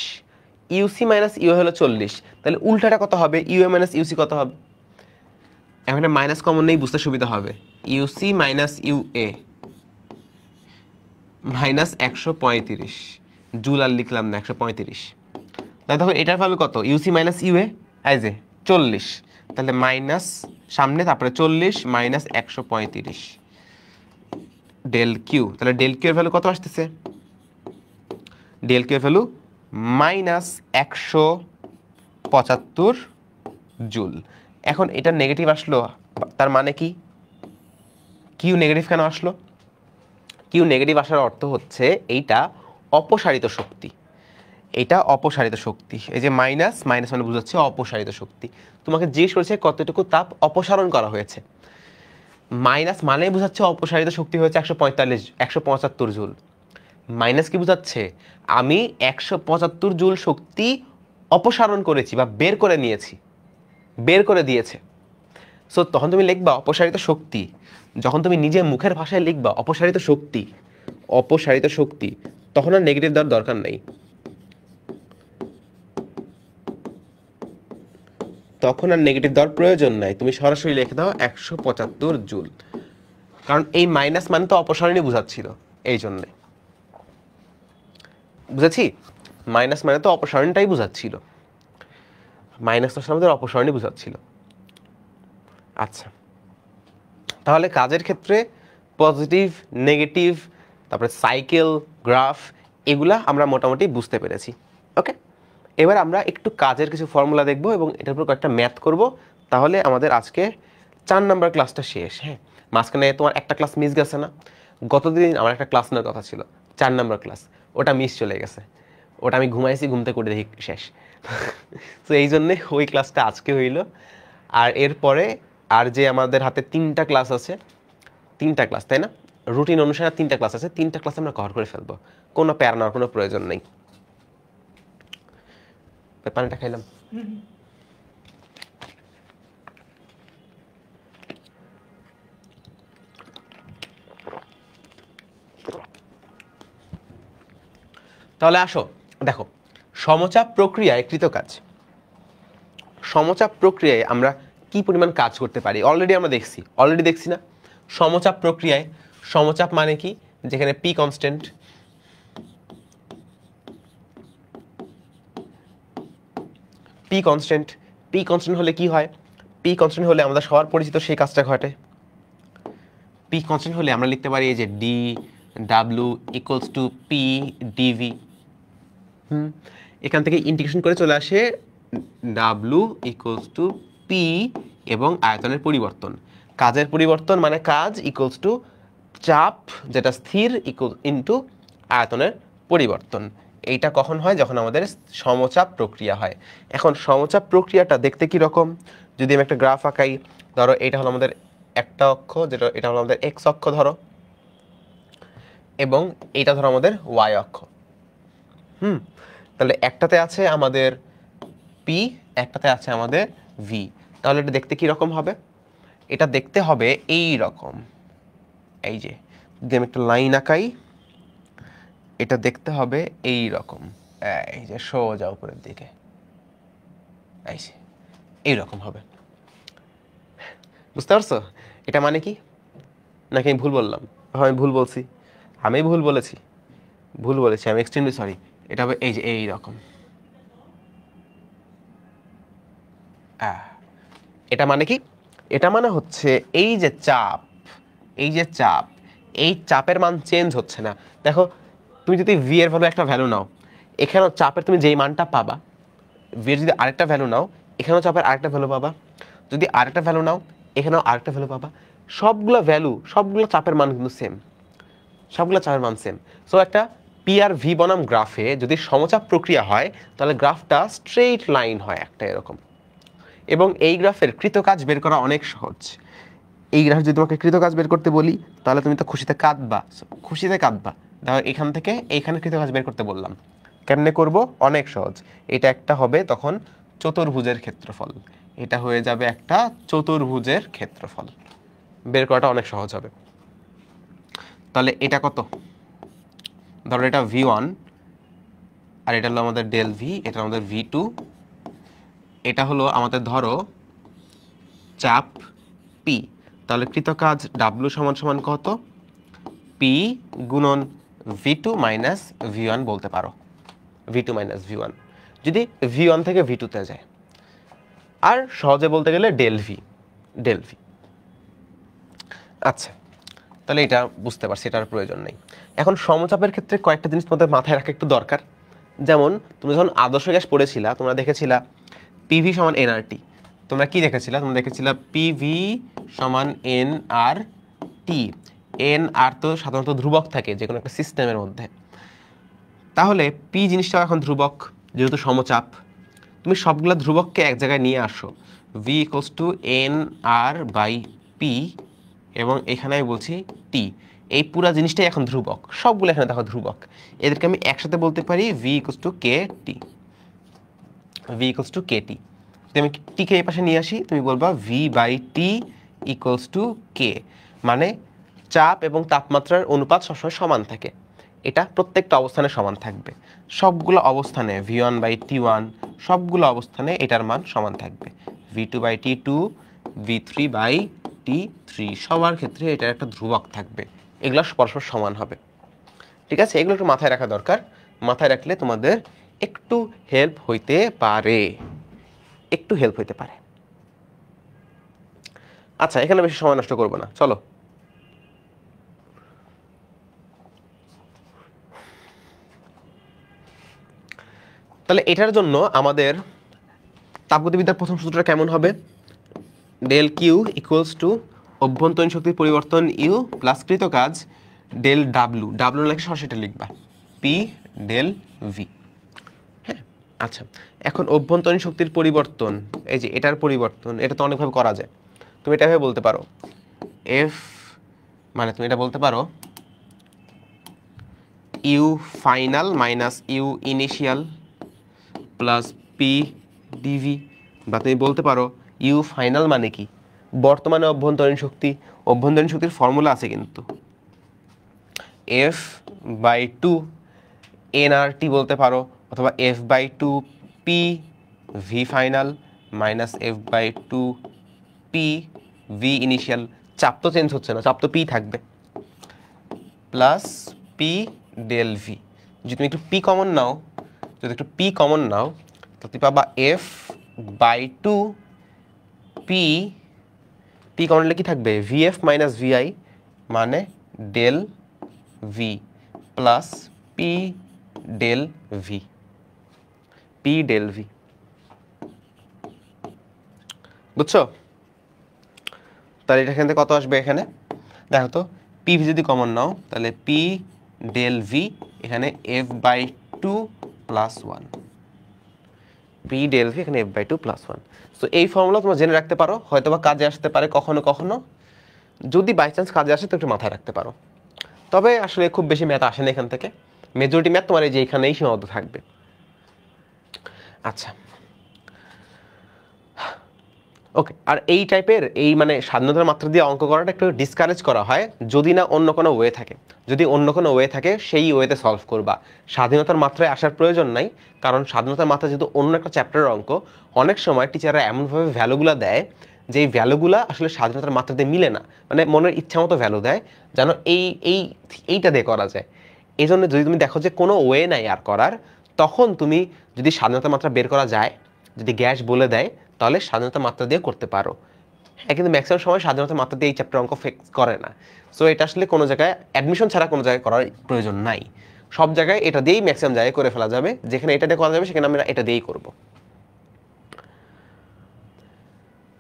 ইউসি মাইনাস ইউ হলো 40, তাহলে উল্টাটা কত হবে? ইউএ মাইনাস ইউসি কত হবে? এখানে মাইনাস কমন নেই, বুঝতে সুবিধা হবে। UC minus UA minus 135 joule, আর লিখলাম না 135। তাহলে দেখো এটার ভ্যালু কত? ইউসি মাইনাস ইউএ এই যে 40, তাহলে মাইনাস সামনে, তারপরে 40 মাইনাস 135 ডেল কিউ। তাহলে ডেল কিউ এর ভ্যালু কত আসতেছে? ডেল কিউ এর ভ্যালু মাইনাস 175 জুল। এখন এটা নেগেটিভ আসলো, তার মানে কি? কিউ নেগেটিভ কেন আসলো? কিউ নেগেটিভ আসার অর্থ হচ্ছে এইটা অপসারিত শক্তি, এটা অপসারিত শক্তি। এই যে মাইনাস মাইনাস মানে বুঝাচ্ছে অপসারিত শক্তি। তোমাকে জিজ্ঞেস করেছে কতটুকু তাপ অপসারণ করা হয়েছে, মাইনাস মানে বোঝাচ্ছে অপসারিত শক্তি হয়েছে 175 জুল। মাইনাস কি বোঝাচ্ছে? আমি 175 জুল শক্তি অপসারণ করেছি বা বের করে নিয়েছি, বের করে দিয়েছে। সো তখন তুমি লিখবা অপসারিত শক্তি, যখন তুমি নিজে মুখের ভাষায় লিখবা অপসারিত শক্তি, তখন আর নেগেটিভ দেওয়ার দরকার নেই, তখন আর নেগেটিভ দেওয়ার প্রয়োজন নাই। তুমি সরাসরি লিখে দাও 175 জুল, কারণ এই মাইনাস মানে তো অপসারণই বোঝাচ্ছিল, এই জন্যে। বুঝেছি? মাইনাস মানে তো অপসারণটাই বোঝাচ্ছিল। মাইনাস তো আমাদের অপসারণই বোঝাচ্ছিল। আচ্ছা, তাহলে কাজের ক্ষেত্রে পজিটিভ, নেগেটিভ, তারপরে সাইকেল, গ্রাফ, এগুলা আমরা মোটামুটি বুঝতে পেরেছি। ওকে, এবার আমরা একটু কাজের কিছু ফর্মুলা দেখব এবং এটার উপর কয়েকটা ম্যাথ করব, তাহলে আমাদের আজকে 4 নাম্বার ক্লাসটা শেষ। হ্যাঁ, মাঝখানে তোমার একটা ক্লাস মিস গেছে না? গতদিন আমার একটা ক্লাস নেওয়ার কথা ছিল, 4 নাম্বার ক্লাস, ওটা মিস চলে গেছে। ওটা আমি ঘুমাইছি, ঘুমতে করে দেখি শেষ। তো এই জন্যে ওই ক্লাসটা আজকে হইল। আর এরপরে আর যে আমাদের হাতে 3টা ক্লাস আছে, 3টা ক্লাস, তাই না? রুটিন অনুসারে 3টা ক্লাস আছে, 3টা ক্লাস আমরা কভার করে ফেলবো, কোনো প্যারা নেওয়ার কোনো প্রয়োজন নেই। পানিটা খাইলাম। তাহলে আসো দেখো, সমচাপ প্রক্রিয়ায় কৃতকাজ। সমচাপ প্রক্রিয়ায় আমরা কি পরিমাণ কাজ করতে পারি অলরেডি দেখছি না? সমচাপ প্রক্রিয়ায় সমচাপ মানে কি? যেখানে পি কনস্ট্যান্ট, পি কনস্ট্যান্ট হলে কি হয়? পি কনস্ট্যান্ট হলে আমাদের সবার পরিচিত সেই কাজটা ঘটে। পি কনস্ট্যান্ট হলে আমরা লিখতে পারি এই যে D W equals to P DV. এখান থেকে ইন্টিগ্রেশন করে চলে আসে ডাব্লিউ ইকুয়ালস টু পি এবং আয়তনের পরিবর্তন। কাজের পরিবর্তন মানে কাজ ইকুয়ালস টু চাপ যেটা স্থির ইন্টু আয়তনের পরিবর্তন। এইটা কখন হয়? যখন আমাদের সমচাপ প্রক্রিয়া হয়। এখন সমচাপ প্রক্রিয়াটা দেখতে কি রকম? যদি আমি একটা গ্রাফ আঁকাই, ধরো এটা হলো আমাদের একটা অক্ষ, যেটা এটা হলো আমাদের এক্স অক্ষ ধরো, এবং এটা ধরো আমাদের ওয়াই অক্ষ। তাহলে একটাতে আছে আমাদের পি, একটাতে আছে আমাদের ভি। তাহলে এটা দেখতে কি রকম হবে? এটা দেখতে হবে এই রকম। এই যে যদি আমি একটা লাইন আঁকাই, এটা দেখতে হবে এই রকম, এই যে সোজা উপরের দিকে, এই যে এইরকম হবে। বুঝতে পারছো এটা মানে কি? নাকি আমি ভুল বললাম? আমি ভুল বলছি, আমি এক্সট্রিমলি সরি। এটা হবে এই যে এইরকম। এটা মানে কি? এটা মানে হচ্ছে এই যে চাপ, এই চাপের মান চেঞ্জ হচ্ছে না। দেখো, তুমি যদি ভি এর একটা ভ্যালু নাও, এখানেও চাপের তুমি যেই মানটা পাবা, ভি এর যদি আরেকটা ভ্যালু নাও, এখানেও চাপের আরেকটা ভ্যালু পাবা। যদি আরেকটা ভ্যালু নাও, এখানেও আরেকটা ভ্যালু পাবা। সবগুলো চাপের মান কিন্তু সেম, সো একটা পি আর ভি বনাম গ্রাফে যদি সমচাপ প্রক্রিয়া হয়, তাহলে গ্রাফটা স্ট্রেইট লাইন হয় একটা এরকম। এবং এই গ্রাফের কৃতকাজ বের করা অনেক সহজ। এই গ্রাফে যদি তোমাকে কৃতকাজ বের করতে বলি, তাহলে তুমি তো খুশিতে কাঁদবা। দেখো, এখান থেকে এইখানে কৃতকাজ বের করতে বললাম, কেমনে করব? অনেক সহজ। এটা একটা হবে তখন চতুর্ভুজের ক্ষেত্রফল, এটা হয়ে যাবে একটা চতুর্ভুজের ক্ষেত্রফল। বের করাটা অনেক সহজ হবে। তাহলে এটা কত? ধরো এটা V1, আর এটা হলো আমাদের ডেল ভি, এটা আমাদের V2। এটা হলো আমাদের ধরো চাপ P। তাহলে কৃতকাজ W সমান সমান কত? P গুণন V2 মাইনাস V1 বলতে পারো। V2 মাইনাস V1 যদি V1 থেকে V2 তে যায়, আর সহজে বলতে গেলে ডেল ভি। আচ্ছা, তাহলে এটা বুঝতে পারছি, এটার প্রয়োজন নেই। এখন সমচাপের ক্ষেত্রে কয়েকটা জিনিস তোমাদের মাথায় রাখা একটু দরকার। যেমন তুমি যখন আদর্শ গ্যাস পড়েছিলা, তোমরা দেখেছিলা পিভি সমান এনআরটি। তোমরা কি দেখেছিলা? তোমরা দেখেছিলা পিভি সমান এন আর টি। এন আর তো সাধারণত ধ্রুবক থাকে যে কোনো একটা সিস্টেমের মধ্যে। তাহলে পি জিনিসটাও এখন ধ্রুবক, যেহেতু সমচাপ। তুমি সবগুলো ধ্রুবককে এক জায়গায় নিয়ে আসো, V equals to N R by P, এবং এখানে আমি বলছি টি। এই পুরা জিনিসটাই এখন ধ্রুবক, সবগুলো এখানে দেখো ধ্রুবক। এদেরকে আমি একসাথে বলতে পারি V equals to K T. যদি আমি টিকে এই পাশে নিয়ে আসি, তুমি বলবা V by T equals to K. মানে চাপ এবং তাপমাত্রার অনুপাত সবসময় সমান থাকে, এটা প্রত্যেকটা অবস্থানে সমান থাকবে। সবগুলো অবস্থানে V1 বাই T1, সবগুলো অবস্থানে এটার মান সমান থাকবে। V2 by T2, V3 by T3, সবার ক্ষেত্রে এটার একটা ধ্রুবক থাকবে। এগুলো পরস্পর সমান হবে। ঠিক আছে, এগুলো একটু মাথায় রাখা দরকার। মাথায় রাখলে তোমাদের একটু হেল্প হইতে পারে। একটু হেল্প হইতে পারে। আচ্ছা, এখানে বেশি সময় নষ্ট করবো না, চলো। তাহলে এটার জন্য আমাদের তাপগতিবিদ্যার প্রথম সূত্রটা কেমন হবে? ডেল কিউ ইকুয়ালস টু অভ্যন্তরীণ শক্তির পরিবর্তন ইউ প্লাস কৃত কাজ ডেল ডাব্লু, ডাব্লু লেখা সরাসরি লিখবা পি ডেল ভি। হ্যাঁ, আচ্ছা, এখন অভ্যন্তরীণ শক্তির পরিবর্তন, এই যে এটার পরিবর্তন, এটা তো অনেকভাবে করা যায়। তুমি এটা ভাবে বলতে পারো এফ, মানে তুমি এটা বলতে পারো U final minus U initial plus P DV, বা তুমি বলতে পারো ইউ ফাইনাল মানে কি, বর্তমানে অভ্যন্তরীণ শক্তি, অভ্যন্তরীণ শক্তির ফর্মুলা আছে কিন্তু এফ বাই টু এনআরটি বলতে পারো, অথবা F by two P V final minus F by two P V initial. চাপ তো চেঞ্জ হচ্ছে না, চাপ তো পি থাকবে, প্লাস পি ডেল ভি। যদি তুমি একটু পি কমন নাও, যদি একটু পি কমন নাও, তো তুমি পাবা F by two P, P common নিলে কি থাকবে, ভিএফ মাইনাস ভিআই মানে del V plus P del V, P del V. বুঝছো? তাহলে এটা এখান থেকে কত আসবে? এখানে দেখো তো, পি ভি যদি কমন নাও তাহলে পি ডেল ভি এখানে F by two plus one, P del V এখানে F by two plus one. So এই ফর্মুলা তোমরা জেনে রাখতে পারো, হয়তো বা কাজে আসতে পারে কখনো কখনো, যদি বাই চান্স কাজে আসে তো একটু মাথায় রাখতে পারো। তবে আসলে খুব বেশি ম্যাথ আসে না এখান থেকে, মেজরিটি ম্যাথ তোমার এই যে এখানেই সীমাবদ্ধ থাকবে। আচ্ছা, ওকে। আর এই টাইপের এই মানে স্বাধীনতার মাত্রা দিয়ে অঙ্ক করাটা একটু ডিসকারেজ করা হয়, যদি না অন্য কোনো ওয়ে থাকে। যদি অন্য কোনো ওয়ে থাকে সেই ওয়েতে সলভ করবা, স্বাধীনতার মাত্রায় আসার প্রয়োজন নাই। কারণ স্বাধীনতার মাত্রা যেহেতু অন্য একটা চ্যাপ্টারের অঙ্ক, অনেক সময় টিচাররা এমনভাবে ভ্যালুগুলো দেয় যে এই ভ্যালুগুলো আসলে স্বাধীনতার মাত্রা দিয়ে মিলে না, মানে মনের ইচ্ছা মতো ভ্যালু দেয় যেন এইটা দিয়ে করা যায়। এই জন্য যদি তুমি দেখো যে কোনো ওয়ে নাই আর করার, তখন তুমি যদি স্বাধীনতার মাত্রা বের করা যায়, যদি গ্যাস বলে দেয়, তাহলে স্বাধীনতা মাত্রা দিয়ে করতে পারো। হ্যাঁ, কিন্তু ম্যাক্সিমাম সময় স্বাধীনতা মাত্রা দিয়ে এই চ্যাপ্টার অঙ্ক ফিক্স করে না। সো এটা আসলে কোনো জায়গায় অ্যাডমিশন ছাড়া কোনো জায়গায় করার প্রয়োজন নাই। সব জায়গায় এটা দিয়েই ম্যাক্সিমাম জায়গায় করে ফেলা যাবে, যেখানে এটা দিয়ে করা যাবে সেখানে আমরা এটা দিয়েই করব।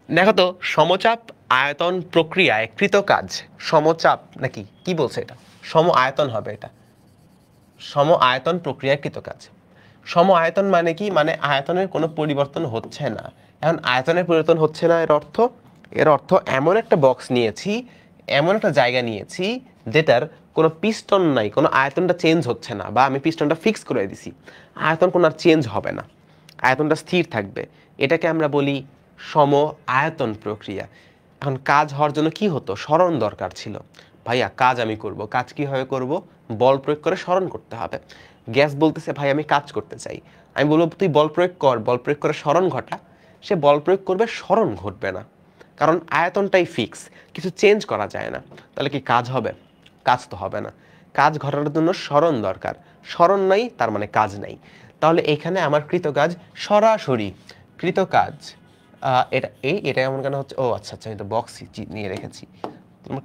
দেখো তো, সমচাপ আয়তন প্রক্রিয়ায় কৃত কাজ, সমচাপ নাকি কি বলছে, এটা সম আয়তন হবে, এটা সম আয়তন প্রক্রিয়ায় কৃত কাজ। সম আয়তন মানে কি, মানে আয়তনের কোনো পরিবর্তন হচ্ছে না। এখন আয়তনের পরিবর্তন হচ্ছে না এর অর্থ এমন একটা বক্স নিয়েছি, এমন একটা জায়গা নিয়েছি যেটার কোনো পিস্টন নাই, কোনো আয়তনটা চেঞ্জ হচ্ছে না, বা আমি পিস্টনটা ফিক্স করে দিছি, আয়তন কোনো আর চেঞ্জ হবে না, আয়তনটা স্থির থাকবে। এটাকে আমরা বলি সম আয়তন প্রক্রিয়া। এখন কাজ হওয়ার জন্য কি হতো, সরণ দরকার ছিল। ভাইয়া কাজ আমি করব, কাজ কিভাবে করব, বল প্রয়োগ করে সরণ করতে হবে। গ্যাস বলতেছে ভাই আমি কাজ করতে চাই, আমি বলবো তুই বল প্রয়োগ কর, বল প্রয়োগ করে সরণ ঘটা। সে বল প্রয়োগ করবে, সরণ ঘটবে না, কারণ আয়তনটাই ফিক্স, কিছু চেঞ্জ করা যায় না। তাহলে কি কাজ হবে? কাজ তো হবে না। কাজ ঘটানোর জন্য সরণ দরকার, সরণ নাই তার মানে কাজ নাই। তাহলে এখানে আমার কৃতকাজ সরাসরি কৃতকাজ, এটা এমন কেন হচ্ছে, ও আচ্ছা আচ্ছা, আমি তো বক্স নিয়ে রেখেছি। তোমার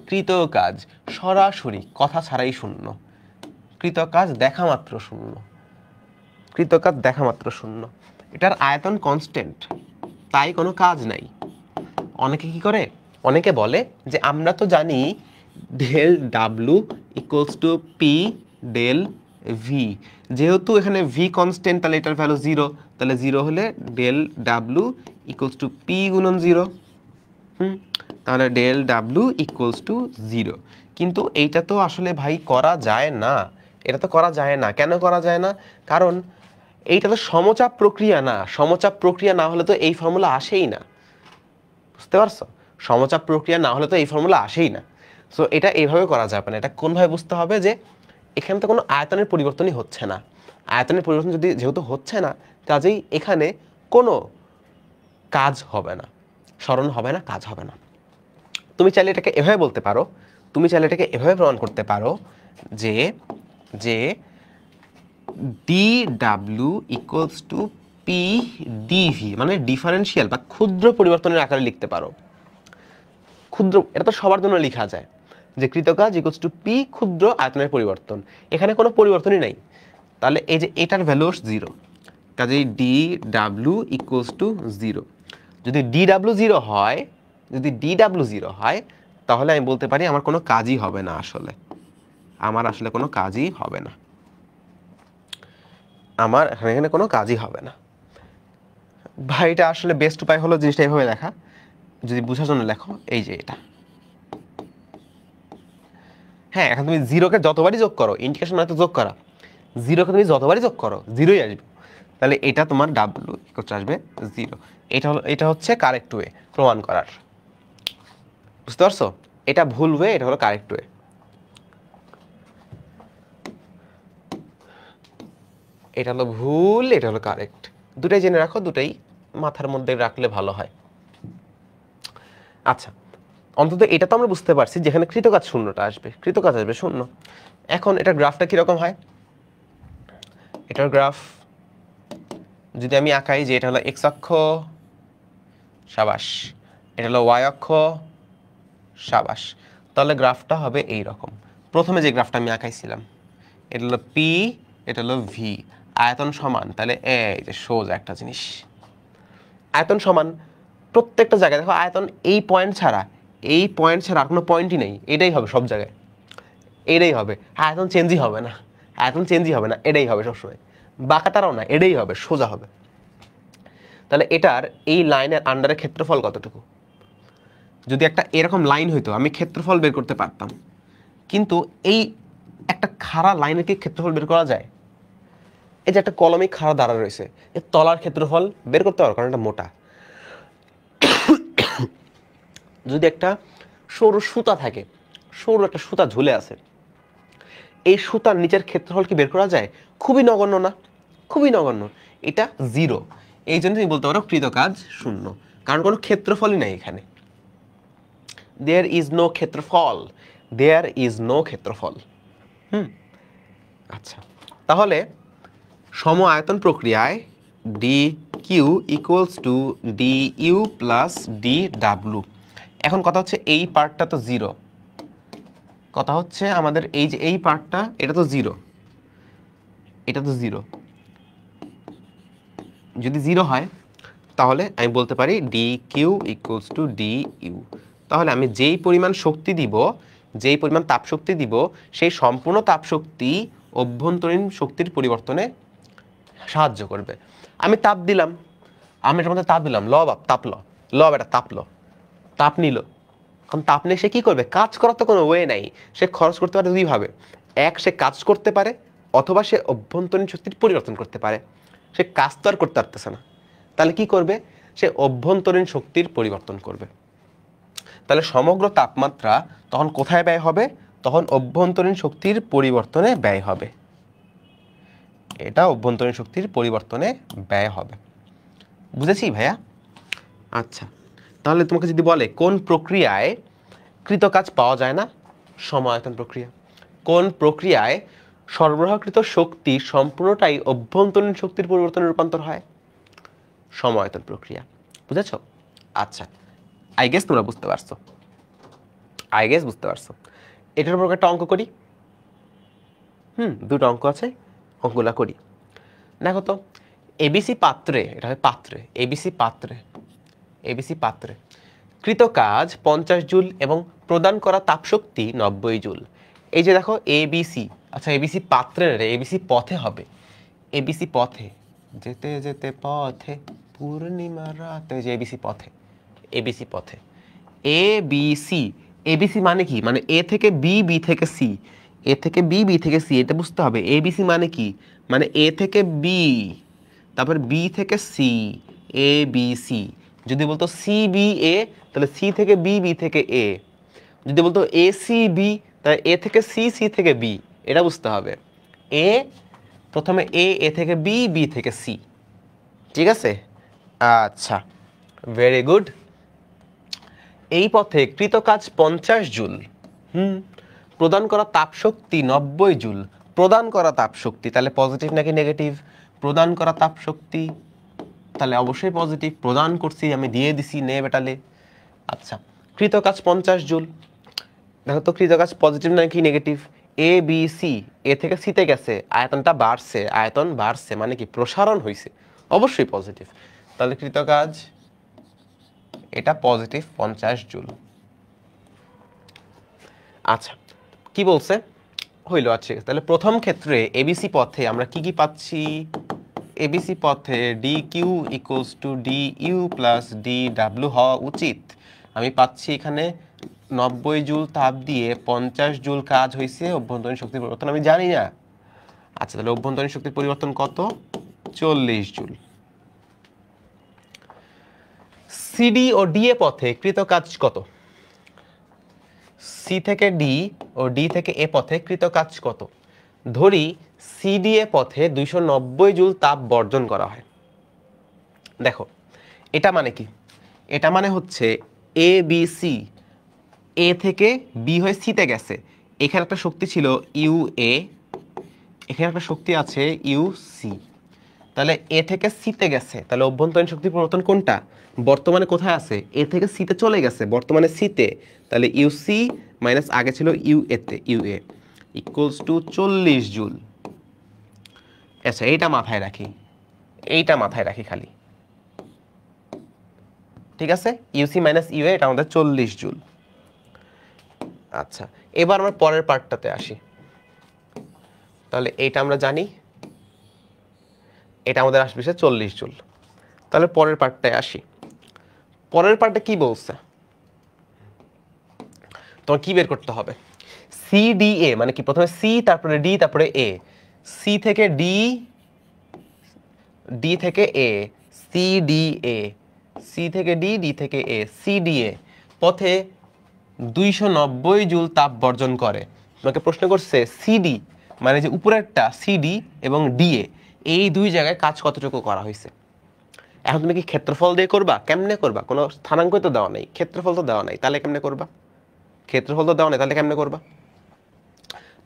কৃতকাজ সরাসরি, কথা ছাড়াই শূন্য, কৃতকাজ দেখা মাত্র শূন্য, কৃতকাজ দেখা মাত্র শূন্য। এটার আয়তন কনস্ট্যান্ট, তাই কোনো কাজ নাই। অনেকে কি করে, অনেকে বলে যে আমরা তো জানি del W equals to P del V, যেহেতু এখানে ভি কনস্ট্যান্ট তাহলে এটার ভ্যালু জিরো, তাহলে জিরো হলে del W equals to P গুণন জিরো। তাহলে del W equals to zero. কিন্তু এইটা তো আসলে ভাই করা যায় না, এটা তো করা যায় না। কেন করা যায় না? কারণ এইটা তো সমচাপ প্রক্রিয়া না, সমচাপ প্রক্রিয়া না হলে তো এই ফর্মুলা আসেই না। বুঝতে পারছো? সমচাপ প্রক্রিয়া না হলে তো এই ফর্মুলা আসেই না। সো এটা এইভাবে করা যাবে না। এটা কোনভাবে বুঝতে হবে যে এখানে তো কোনো আয়তনের পরিবর্তনই হচ্ছে না। আয়তনের পরিবর্তন যেহেতু হচ্ছে না, কাজেই এখানে কোনো কাজ হবে না, সরণ হবে না, কাজ হবে না। তুমি চাইলে এটাকে এভাবে বলতে পারো, তুমি চাইলে এটাকে এভাবে প্রমাণ করতে পারো যে D W equals to P DV, মানে ডিফারেন্সিয়াল বা ক্ষুদ্র পরিবর্তনের আকারে লিখতে পারো। ক্ষুদ্র, এটা তো সবার জন্য লেখা যায় যে কৃতকাজ ইকুয়ালস টু পি ক্ষুদ্র আয়তনের পরিবর্তন। এখানে কোনো পরিবর্তনই নাই, তাহলে এই যে এটার ভ্যালু 0, কাজেই ডি ডাব্লিউ ইকুয়ালস টু 0। যদি ডি ডাব্লিউ 0 হয়, যদি ডি ডাব্লিউ 0 হয়, তাহলে আমি বলতে পারি আমার কোনো কাজই হবে না, আসলে আমার আসলে কোনো কাজই হবে না, আমার এখানে কোনো কাজই হবে না। ভাই এটা আসলে বেস্ট উপায় হলো জিনিসটা এইভাবে লেখা, যদি বোঝার জন্য লেখো এই যে এটা। হ্যাঁ, এখন তুমি জিরোকে যতবারই যোগ করো, ইন্ডিকেশন মানে তো যোগ করা, জিরোকে তুমি যতবারই যোগ করো জিরোই আসবে, তাহলে এটা তোমার ডাব্লু আসবে 0। এটা হচ্ছে কারেক্ট ওয়ে প্রমাণ করার, বুঝতে পারছো? এটা ভুল ওয়ে, এটা হলো কারেক্ট ওয়ে। এটা হলো ভুল, এটা হলো কারেক্ট, দুটাই জেনে রাখো, দুটাই মাথার মধ্যে রাখলে ভালো হয়। আচ্ছা, অন্তত এটা তো আমরা বুঝতে পারছি যেখানে কৃতকাজ শূন্যটা আসবে, কৃতকাজ আসবে 0। এখন এটার গ্রাফটা কিরকম হয়? এটার গ্রাফ যদি আমি আঁকাই যে এটা হলো এক্স অক্ষ, সাবাস, এটা হলো ওয়াই অক্ষ, সাবাস, তাহলে গ্রাফটা হবে এই রকম। প্রথমে যে গ্রাফটা আমি আঁকাইছিলাম, এটা হলো পি, এটা হলো ভি, আয়তন সমান, তাহলে এই যে সোজা একটা জিনিস, আয়তন সমান প্রত্যেকটা জায়গায়। দেখো আয়তন এই পয়েন্ট ছাড়া, এই পয়েন্ট ছাড়া আর কোনো পয়েন্টই নেই, এটাই হবে সব জায়গায়, এটাই হবে, আয়তন চেঞ্জই হবে না, আয়তন চেঞ্জই হবে না, এটাই হবে সবসময়, বাঁকা তারাও না, এটাই হবে, সোজা হবে। তাহলে এটার এই লাইনের আন্ডারে ক্ষেত্রফল কতটুকু? যদি একটা এরকম লাইন হইতো আমি ক্ষেত্রফল বের করতে পারতাম, কিন্তু এই একটা খাড়া লাইনে কি ক্ষেত্রফল বের করা যায়? এই যে একটা কলমে খাড়া দাঁড়া রয়েছে, এর তলার ক্ষেত্রফল বের করতে পারো, কারণ এটা মোটা। যদি একটা সরু সুতা থাকে, সরু একটা সুতা ঝুলে আছে, এই সুতার নিচের ক্ষেত্রফল কি বের করা যায়? খুবই নগণ্য না? খুবই নগণ্য, এটা 0। এই জন্য তুমি বলতে পারো কৃতকাজ 0, কারণ কোনো ক্ষেত্রফলই নাই এখানে। দেয়ার ইজ নো ক্ষেত্রফল, দেয়ার ইজ নো ক্ষেত্রফল। আচ্ছা, তাহলে সম আয়তন প্রক্রিয়ায় D Q equals to D U plus D W. এখন কথা হচ্ছে এই পার্টটা তো 0, কথা হচ্ছে আমাদের এই যে এই পার্টটা, এটা তো 0, এটা তো 0। যদি 0 হয় তাহলে আমি বলতে পারি D Q equals to D U. তাহলে আমি যেই পরিমাণ শক্তি দিব, যেই পরিমাণ তাপ শক্তি দিব, সেই সম্পূর্ণ তাপ শক্তি অভ্যন্তরীণ শক্তির পরিবর্তনে সাহায্য করবে। আমি তাপ দিলাম, আমি এটার মধ্যে তাপ দিলাম, এটা তাপ নিল। এখন তাপ নিয়ে সে কি করবে? কাজ করার তো কোনো ওয়ে নাই, সে খরচ করতে পারে দুইভাবে, এক সে কাজ করতে পারে, অথবা সে অভ্যন্তরীণ শক্তির পরিবর্তন করতে পারে। সে কাজ তো আর করতে পারতেছে না, তাহলে কি করবে? সে অভ্যন্তরীণ শক্তির পরিবর্তন করবে। তাহলে সমগ্র তাপমাত্রা তখন কোথায় ব্যয় হবে? তখন অভ্যন্তরীণ শক্তির পরিবর্তনে ব্যয় হবে, এটা অভ্যন্তরীণ শক্তির পরিবর্তনে ব্যয় হবে। বুঝেছি ভাইয়া? আচ্ছা, তাহলে তোমাকে যদি বলে কোন প্রক্রিয়ায় কৃতকাজ পাওয়া যায় না? সম আয়তন প্রক্রিয়া। কোন প্রক্রিয়ায় সরবরাহকৃত শক্তি সম্পূর্ণটাই অভ্যন্তরীণ শক্তির পরিবর্তনে রূপান্তর হয়? সম আয়তন প্রক্রিয়া। বুঝেছ? আচ্ছা, আই গেস তোমরা বুঝতে পারছো, এটার উপর একটা অঙ্ক করি। দুটো অঙ্ক আছে, অঙ্কগুলা করি। দেখো তো, এবিসি পাত্রে, এটা হয় পাত্রে, এবিসি পাত্রে কৃতকাজ 50 জুল এবং প্রদান করা তাপশক্তি 90 জুল। এই যে দেখো এবিসি, আচ্ছা এবিসি পাত্রে রে, এবিসি পথে হবে, এবিসি পথে, যেতে যেতে পথে পূর্ণিমা রাতে, যে এবিসি পথে, এবিসি পথে, এবিসি, এবিসি মানে কি? মানে এ থেকে বি, বি থেকে সি, এ থেকে বি, বি থেকে সি, এটা বুঝতে হবে। এবিসি মানে কি? মানে এ থেকে বি, তারপর বি থেকে সি, এ বি সি। যদি বলতো সি বি এ, তাহলে সি থেকে বি, বি থেকে এ। যদি বলতো এ সি বি, তাহলে এ থেকে সি, সি থেকে বি। এটা বুঝতে হবে। এ প্রথমে এ, এ থেকে বি, বি থেকে সি। ঠিক আছে? আচ্ছা, ভেরি গুড। এই পথে কৃতকাজ 50 জুল, প্রদান করা তাপশক্তি 90 জুল। প্রদান করা তাপশক্তি, তাহলে পজিটিভ নাকি নেগেটিভ? প্রদান করা তাপশক্তি তাহলে অবশ্যই পজিটিভ, প্রদান করছি আমি, দিয়ে দিছি, নে বেটালে। আচ্ছা, কৃতকাজ 50 জুল। দেখো তো কৃতকাজ পজিটিভ নাকি নেগেটিভ? এ বি সি, এ থেকে সিতে গেছে, আয়তনটা বাড়ছে, আয়তন বাড়ছে মানে কি প্রসারণ হয়েছে, অবশ্যই পজিটিভ। তাহলে কৃতকাজ এটা পজিটিভ 50 জুল। আচ্ছা, কি বলছে হইল। আচ্ছা, তাহলে প্রথম ক্ষেত্রে এবিসি পথে আমরা কি কি পাচ্ছি? এবিসি পথে D Q equals to D U plus D W হওয়া উচিত। আমি পাচ্ছি এখানে 90 জুল তাপ দিয়ে 50 জুল কাজ হয়েছে, অভ্যন্তরীণ শক্তির পরিবর্তন আমি জানি না। আচ্ছা, তাহলে অভ্যন্তরীণ শক্তির পরিবর্তন কত? 40 জুল। সিডি ও ডি এ পথে কৃত কাজ কত? সি থেকে ডি ও ডি থেকে এ পথে কৃত কাজ কত? ধরি সিডি এ পথে 290 জুল তাপ বর্জন করা হয়। দেখো এটা মানে কি? এটা মানে হচ্ছে এ বি সি, এ থেকে বি হয়ে সিতে গেছে, এখানে একটা শক্তি ছিল ইউ এ, এখানে একটা শক্তি আছে ইউ সি। তাহলে এ থেকে সিতে গেছে, তাহলে অভ্যন্তরীণ শক্তি পরিবর্তন কোনটা? বর্তমানে কোথায় আছে? এ থেকে সিতে চলে গেছে, বর্তমানে সিতে। তাহলে ইউ সি মাইনাস আগে ছিল ইউ এতে, U A equals to 40 joule. আচ্ছা, এইটা মাথায় রাখি, এইটা মাথায় রাখি খালি, ঠিক আছে? ইউসি মাইনাস ইউ এ, এটা আমাদের 40 জুল। আচ্ছা, এবার আমরা পরের পার্টটাতে আসি। তাহলে এইটা আমরা জানি, এটা আমাদের আসবে 40 জুল। তাহলে পরের পার্টটায় আসি। পরের পার্টে কি বলছে? তোমার কি বের করতে হবে? সি ডি এ মানে কি? প্রথমে সি, তারপরে ডি, তারপরে এ। সি থেকে ডি, ডি থেকে এ, সি ডি এ, সি থেকে ডি, ডি থেকে এ, সি ডি এ পথে 290 জুল তাপ বর্জন করে। তোমাকে প্রশ্ন করছে সিডি মানে যে উপরেরটা সিডি এবং ডিএ, এই দুই জায়গায় কাজ কতটুকু করা হয়েছে। এখন তুমি কি ক্ষেত্রফল দিয়ে করবা? কেমনে করবা? কোনো স্থানাঙ্ক তো দেওয়া নাই, ক্ষেত্রফল তো দেওয়া নাই, তাহলে কেমনে করবা? ক্ষেত্রফল তো দেওয়া নাই, তাহলে কেমনে করবা?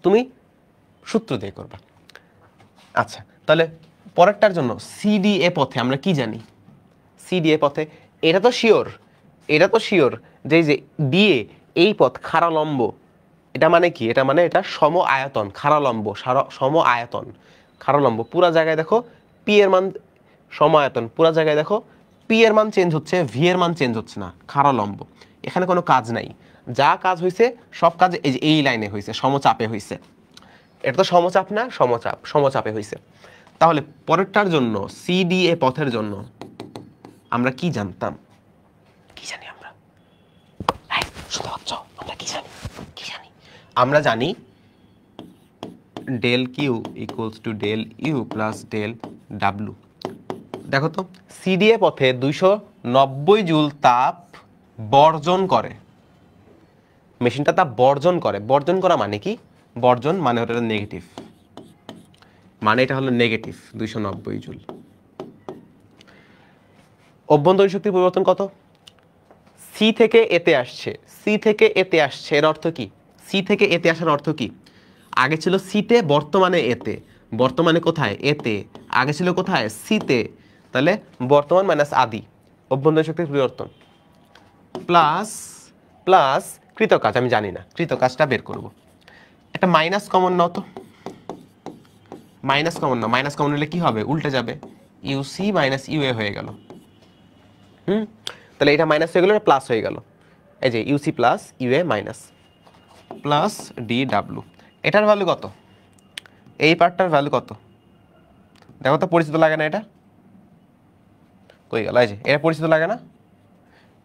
তুমি সূত্র দিয়ে করবা। আচ্ছা, তাহলে পরেরটার জন্য সিডিএ পথে আমরা কি জানি? সিডিএ পথে এটা তো শিওর, এটা তো শিওর যে ডিএ এই পথ খাড়া লম্ব। এটা মানে কি? এটা মানে এটা সম আয়তন, খাড়া লম্ব, সম আয়তন, খাড়া লম্ব। পুরা জায়গায় দেখো পি এর মান সম আয়তন, পুরা জায়গায় দেখো পি এর মান চেঞ্জ হচ্ছে, ভি এর মান চেঞ্জ হচ্ছে না, খাড়া লম্ব। এখানে কোনো কাজ নাই, যা কাজ হয়েছে সব কাজ এই যে এই লাইনে হয়েছে, সমচাপে হয়েছে। এটা তো সমচাপ না, সমচাপ, সমচাপে হয়েছে। তাহলে পরেরটার জন্য সিডিএ পথের জন্য আমরা কি জানতাম? কি জানি আমরা? শুনতে পাচ্ছ? আমরা কি জানি? কি জানি? আমরা জানি del Q equals to del U plus del W. দেখো তো সিডিএ পথে 290 জুল তাপ বর্জন করে, মেশিনটা তাপ বর্জন করে। বর্জন করা মানে কি? বর্জন মানে ওটা নেগেটিভ, মানে এটা হলো নেগেটিভ 290 জুল। অভ্যন্তরীণ শক্তির পরিবর্তন কত? সি থেকে এতে আসছে, সি থেকে এতে আসছে, এর অর্থ কি? সি থেকে এতে আসার অর্থ কি? আগে ছিল সিতে, বর্তমানে এতে। বর্তমানে কোথায়? এতে। আগে ছিল কোথায়? সিতে। তাহলে বর্তমান মাইনাস আদি, অভ্যন্তরীণ শক্তির পরিবর্তন প্লাস প্লাস কৃতকাজ আমি জানি না, কৃতকাজটা বের করব। একটা মাইনাস কমন নাও তো, মাইনাস কমন নাও। মাইনাস কমন নিলে কি হবে? উল্টে যাবে, ইউসি মাইনাস ইউএ হয়ে গেল। তাহলে এটা মাইনাস হয়ে গেল, এটা প্লাস হয়ে গেল। এই যে UC plus UA minus plus D W. এটার ভ্যালু কত? এই পার্টটার ভ্যালু কত? দেখো তো, পরিচিত লাগে না? এটা কই গেল? এই যে এটা পরিচিত লাগে না?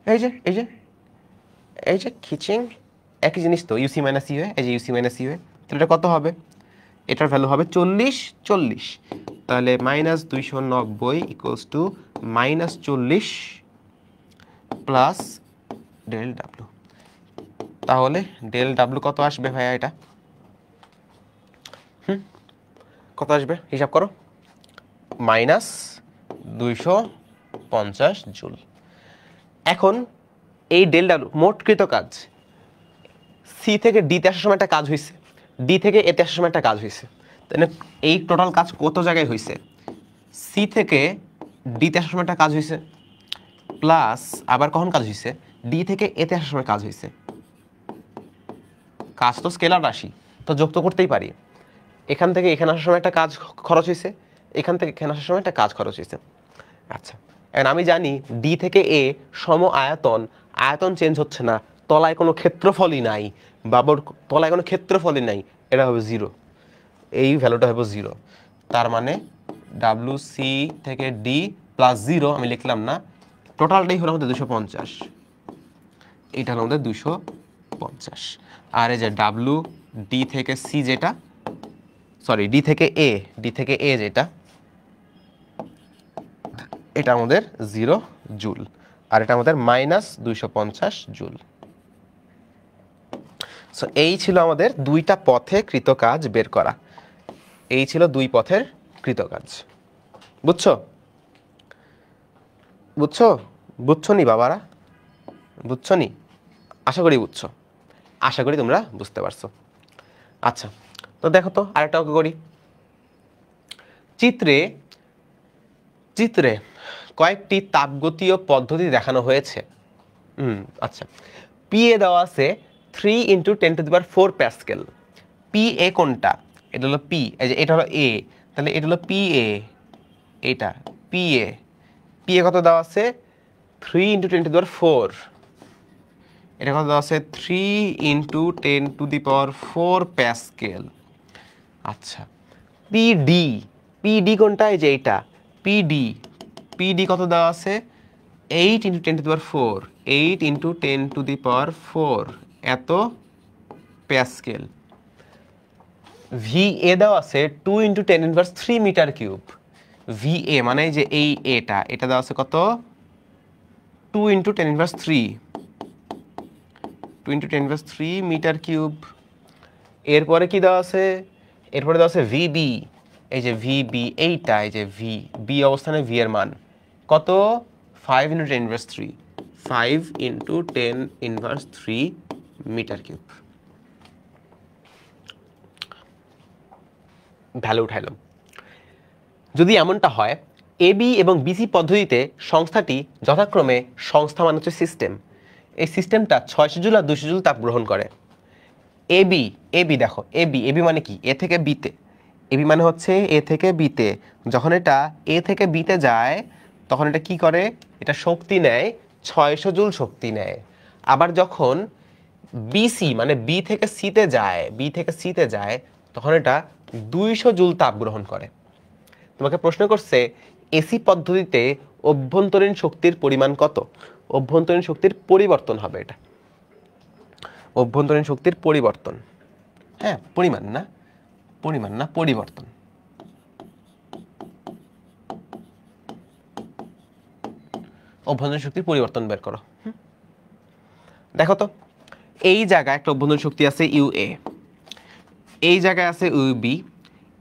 এই যে এই যে এই যে খিচিং, একই জিনিস তো, ইউসি মাইনাস ইউএ। এই যে ইউসি মাইনাস ইউএ, তাহলে এটা কত হবে? এটার ভ্যালু হবে 40 40। তাহলে minus 290 equals to minus 40 plus del W. তাহলে ডেল ডাব্লু কত আসবে ভাইয়া? এটা কত আসবে হিসাব করো? Minus 250 joule. এখন এই ডেল ডাব্লু মোট কৃত কাজ, সি থেকে ডিতে আসার সময় একটা কাজ হয়েছে, ডি থেকে এতে আসার সময় একটা কাজ হয়েছে। তাহলে এই টোটাল কাজ কত জায়গায় হয়েছে? সি থেকে ডিতে আসার সময় একটা কাজ হয়েছে, প্লাস আবার কখন কাজ হয়েছে, ডি থেকে এতে আসার সময় কাজ হয়েছে। কাজ তো স্কেলার রাশি, তো যোগ তো করতেই পারি। এখান থেকে এখানে আসার সময় একটা কাজ খরচ হয়েছে, এখান থেকে এখানে আসার সময় একটা কাজ খরচ হয়েছে। আচ্ছা, এখন আমি জানি ডি থেকে এ সম আয়তন, আয়তন চেঞ্জ হচ্ছে না, তলায় কোনো ক্ষেত্রফলই নাই, বাবর তলায় কোনো ক্ষেত্রফলই নাই, এটা হবে 0, এই ভ্যালুটা হবে 0। তার মানে ডাব্লিউ সি থেকে ডি প্লাস 0 আমি লিখলাম না, টোটালটাই হলো আমাদের 250, এইটা হলো আমাদের 250। আর এই যে ডাব্লিউ ডি থেকে সি যেটা, সরি ডি থেকে এ যেটা, এটা আমাদের 0 জুল, আর এটা আমাদের -250 জুল। সো এই ছিল আমাদের দুইটা পথে কৃত কাজ বের করা, এই ছিল দুই পথের কৃত কাজ। বুঝছো বুঝছো বুঝছো নি বাবারা, বুঝছো নি? আশা করি বুঝছো, আশা করি তোমরা বুঝতে পারছো। আচ্ছা, তো দেখো তো আরেকটা অঙ্ক করি। চিত্রে চিত্রে কয়েকটি তাপগতীয় পদ্ধতি দেখানো হয়েছে। আচ্ছা, পি এ দেওয়া আছে 3 × 10⁴ প্যাসকেল। পি এ কোনটা? এটা হলো পি, এই যে এটা হলো এ, তাহলে এটা হলো পি এ, এটা পি এ। পি এ কত দেওয়া আছে? 3 × 10⁴। এটা কত দেওয়া আছে? 3 × 10⁴ প্যাসকেল। আচ্ছা, পিডি, পিডি কোনটা? এই যে এইটা পিডি। পিডি কত দেওয়া আছে? 8 × 10⁴, 8 × 10⁴ এত প্যাসকেল। ভি এ দেওয়া আছে 2 × 10⁻³ মিটার কিউব। ভি এ মানে যে এই এটা দেওয়া আছে কত? 2 × 10⁻³, 2 × 10⁻³ মিটার কিউব। এরপরে কি দেওয়া আছে? এরপরে দেওয়া আছে ভিবি, এই যে ভিবি এইটা, এই যে ভি বি অবস্থানে ভি এর মান কত? 5 × 10⁻³, 5 × 10⁻³ মিটার কিউব। ভ্যালু উঠাইলাম। যদি এমনটা হয়, এবি এবং বিসি পদ্ধতিতে সংস্থাটি যথাক্রমে, সংস্থা মানে হচ্ছে সিস্টেম, এই সিস্টেমটা 600 জুল আর 200 জুল তাপ গ্রহণ করে। এবি, এবি দেখো, এবি, এবি মানে কি? এ থেকে বিতে। এবি মানে হচ্ছে এ থেকে বিতে। যখন এটা এ থেকে বিতে যায়, তখন এটা কি করে? এটা শক্তি নেয়, 600 জুল শক্তি নেয়। আবার যখন বিসি মানে বি থেকে সিতে যায়, তখন এটা 200 জুল তাপ গ্রহণ করে। তোমাকে প্রশ্ন করছে এসি পদ্ধতিতে অভ্যন্তরীণ শক্তির পরিমাণ কত? অভ্যন্তরীণ শক্তির পরিবর্তন হবে এটা, অভ্যন্তরীণ শক্তির পরিবর্তন। হ্যাঁ, পরিমাণ না পরিবর্তন। অভ্যন্তরীণ শক্তির পরিবর্তন বের করো। দেখো তো, এই জায়গায় একটা অভ্যন্তরীণ শক্তি আছে ইউ এ, এই জায়গায় আছে ইউ বি,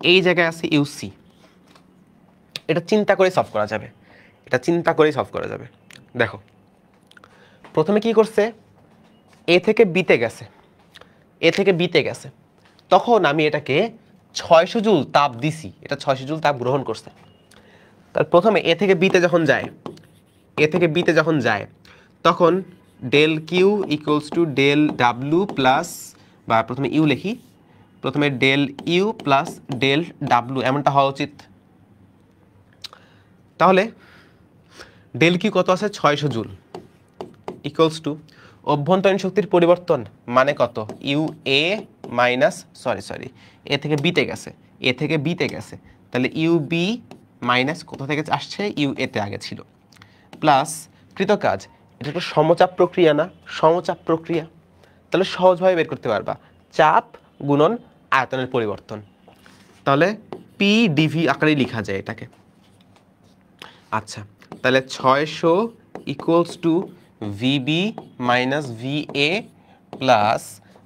এই জায়গায় আছে ইউ সি। এটা চিন্তা করে সলভ করা যাবে, দেখো প্রথমে কি করছে? এ থেকে বিতে গেছে, তখন আমি এটাকে 600 জুল তাপ দিছি, এটা 600 জুল তাপ গ্রহণ করছে। তার প্রথমে এ থেকে বিতে যখন যায়, তখন del Q equals to del W plus, বা প্রথমে ইউ লিখি, প্রথমে del U plus del W এমনটা হওয়া উচিত। তাহলে ডেল কিউ কত আছে? 600 জুল ইকুয়ালস টু অভ্যন্তরীণ শক্তির পরিবর্তন মানে কত? ইউ এ মাইনাস, সরি এ থেকে বিতে গেছে, তাহলে ইউ বি মাইনাস কোথা থেকে আসছে? ইউ এতে আগে ছিল, প্লাস কৃতকাজ। এটা একটা সমচাপ প্রক্রিয়া না? সমচাপ প্রক্রিয়া, তাহলে সহজভাবে বের করতে পারবা, চাপ গুণন আয়তনের পরিবর্তন। তাহলে পি ডিভি আকারে লেখা যায় এটাকে। আচ্ছা, তাহলে 600 equals to VB minus V A plus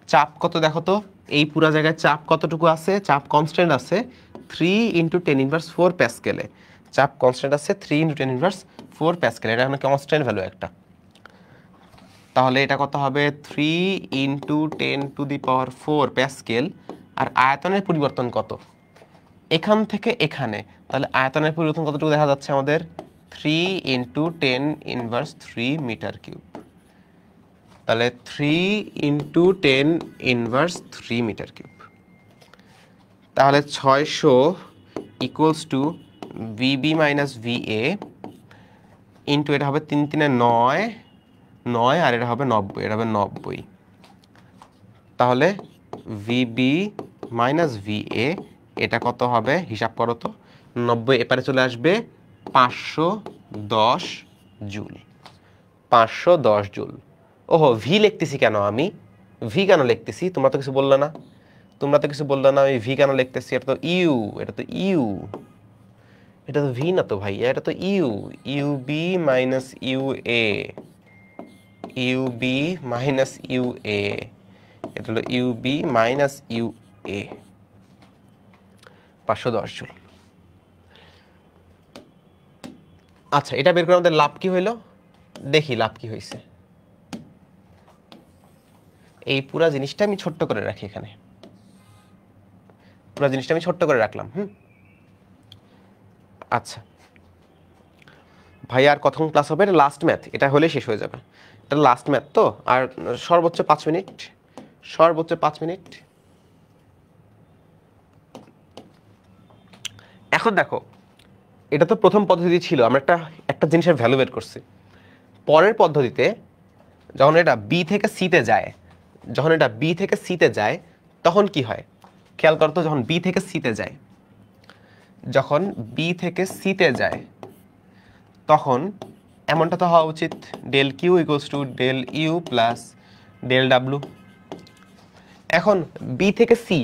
চাপ কত দেখো তো? এই পুরা জায়গায় চাপ কতটুকু আছে? চাপ কনস্ট্যান্ট আছে 3 × 10⁻⁴ প্যাসকেলে। চাপ কনস্ট্যান্ট আছে 3 × 10⁻⁴ প্যাসকেল, এটা মানে কনস্ট্যান্ট ভ্যালু একটা। তাহলে এটা কত হবে? 3 × 10⁴ প্যাসকেল। আর আয়তনের পরিবর্তন কত? এখান থেকে এখানে, তাহলে আয়তনের পরিবর্তন কতটুকু দেখা যাচ্ছে আমাদের? 3 ইন্টু 10 ইনভার্স 3 মিটার কিউব। তাহলে 3 ইন্টু 10 ইনভার্স 3 মিটার কিউব। তাহলে 600 equals to VB minus VA into এটা হবে 3 3 9 9 আর এটা হবে 90, এটা হবে 90। তাহলে ভিবি মাইনাস ভিএ এটা কত হবে হিসাব করো তো, 90 এপারে চলে আসবে 510 জুল। 510 জুল। ওহো, ভি লিখতেছি কেন আমি? ভি কেন লিখতেছি? তোমরা তো কিছু বললে না, আমি ভি কেন লিখতেছি? এটা তো ইউ, এটা তো ভি না তো ভাইয়া, এটা তো UB minus UA, UB minus UA, এটা হলো ইউবি মাইনাস ইউএ, 510 জুল। আচ্ছা, এটা বের করে আমাদের লাভ কি হইলো দেখি, লাভ কি হয়েছে। এই পুরা জিনিসটা আমি ছোট্ট করে রাখি, এখানে পুরা জিনিসটা আমি ছোট্ট করে রাখলাম। আচ্ছা ভাই, আর কতক্ষণ ক্লাস হবে? এটা লাস্ট ম্যাথ, এটা হলে শেষ হয়ে যাবে। এটা লাস্ট ম্যাথ তো, আর সর্বোচ্চ 5 মিনিট, সর্বোচ্চ 5 মিনিট। এখন দেখো, এটা তো প্রথম পদ্ধতি ছিল, আমরা একটা জিনিসের ভ্যালু বের করছি। পরের পদ্ধতিতে যখন এটা বি থেকে সিতে যায়, তখন কি হয় খেয়াল করতো। যখন বি থেকে সিতে যায়, তখন এমনটা তো হওয়া উচিত, del Q equals to del U plus del W. এখন বি থেকে সি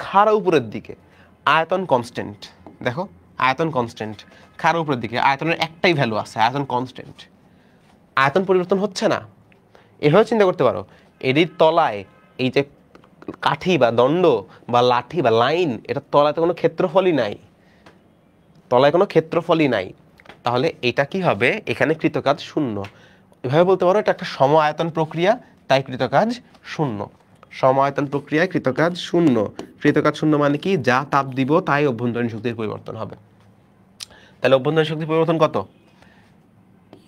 খাড়া উপরের দিকে, আয়তন কনস্ট্যান্ট। দেখো আয়তন কনস্ট্যান্ট, খাড়া উপরের দিকে আয়তনের একটাই ভ্যালু আছে, আয়তন কনস্ট্যান্ট, আয়তন পরিবর্তন হচ্ছে না। এভাবে চিন্তা করতে পারো, এটির তলায় এই যে কাঠি বা দণ্ড বা লাঠি বা লাইন, এটার তলায় তো কোনো ক্ষেত্রফলই নাই, তাহলে এটা কি হবে? এখানে কৃতকাজ শূন্য। এভাবে বলতে পারো এটা একটা সম আয়তন প্রক্রিয়া, তাই কৃতকাজ শূন্য। সম আয়তন প্রক্রিয়ায় কৃতকাজ শূন্য। কৃতকাজ শূন্য মানে কি? যা তাপ দিব তাই অভ্যন্তরীণ শক্তির পরিবর্তন হবে। তাহলে অভ্যন্তরীণ শক্তির পরিবর্তন কত?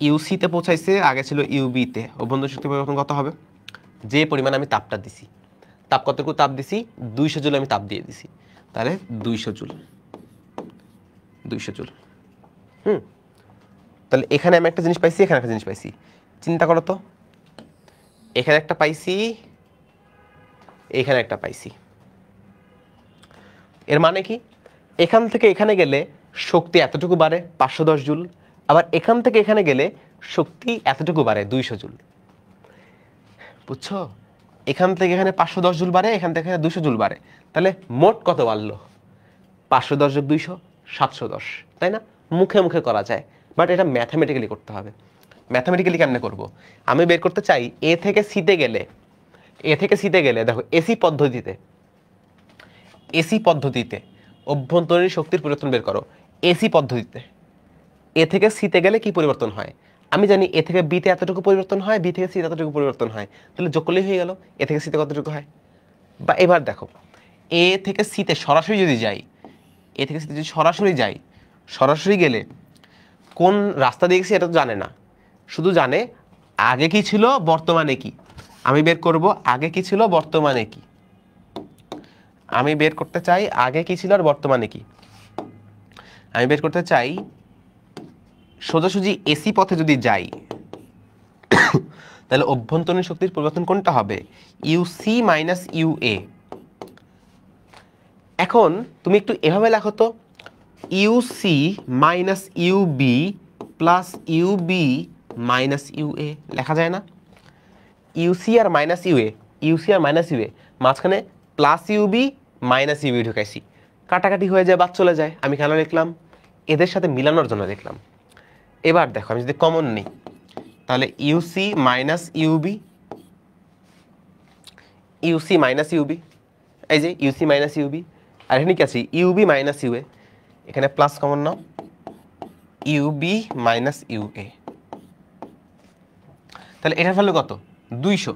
ইউসিতে পৌঁছাইছে, আগে ছিল ইউবিতে। অভ্যন্তরীণ শক্তির পরিবর্তন কত হবে? যে পরিমাণ আমি তাপটা দিছি, কতটুকু তাপ দিছি? 200 জুল আমি তাপ দিয়ে দিছি, তাহলে 200 জুল। তাহলে এখানে আমি একটা জিনিস পাইছি, এখানে একটা জিনিস পাইছি। চিন্তা করো তো, এখানে একটা পাইছি, এখানে একটা পাইছি। এর মানে কি? এখান থেকে এখানে গেলে শক্তি এতটুকু বাড়ে 510 জুল, আবার এখান থেকে এখানে গেলে শক্তি এতটুকু বাড়ে 200 জুল। বুঝছো? এখান থেকে এখানে 510 জুল বাড়ে, এখান থেকে 200 জুল বাড়ে। তাহলে মোট কত বাড়লো? 510 যোগ 200, 710, তাই না? মুখে মুখে করা যায়, বাট এটা ম্যাথামেটিক্যালি করতে হবে। ম্যাথামেটিক্যালি কেমনে করব? আমি বের করতে চাই এ থেকে সিতে গেলে, দেখো এসি পদ্ধতিতে অভ্যন্তরীণ শক্তির পরিবর্তন বের করো। এসি পদ্ধতিতে এ থেকে সিতে গেলে কি পরিবর্তন হয়? আমি জানি এ থেকে বিতে এতটুকু পরিবর্তন হয়, বি থেকে সিতে এতটুকু পরিবর্তন হয়, তাহলে যোগ করলেই হয়ে গেল এ থেকে সিতে কতটুকু হয়। বা এবার দেখো, এ থেকে সিতে সরাসরি যদি যাই, সরাসরি গেলে কোন রাস্তা দিয়ে গেছি এটা তো জানে না, শুধু জানে আগে কি ছিল বর্তমানে কি। আমি বের করব আগে কি ছিল বর্তমানে কি। আমি বের করতে চাই আগে কি ছিল আর বর্তমানে কি। আমি বের করতে চাই সোজাসুজি এসি পথে যদি যাই, তাহলে অভ্যন্তরীণ শক্তির পরিবর্তন কোনটা হবে? UC minus UA. এখন তুমি একটু এভাবে লেখো তো, UC minus UB plus UB minus UA. লেখা যায় না? ইউসি আর মাইনাস ইউএ, মাঝখানে প্লাস ইউবি মাইনাস ইউবি ঢুকাইছি, কাটাকাটি হয়ে যায়, বাদ চলে যায়। আমি কেন লিখলাম? এদের সাথে মিলানোর জন্য লিখলাম। এবার দেখো, আমি যদি কমন নিই, তাহলে ইউসি মাইনাস ইউবি, এই যে ইউসি মাইনাস ইউবি, আর এখানে কি আছে? UB minus UA. এখানে প্লাস কমন নাও, ইউবি মাইনাস ইউএ। তাহলে এটার ভ্যালু কত? 200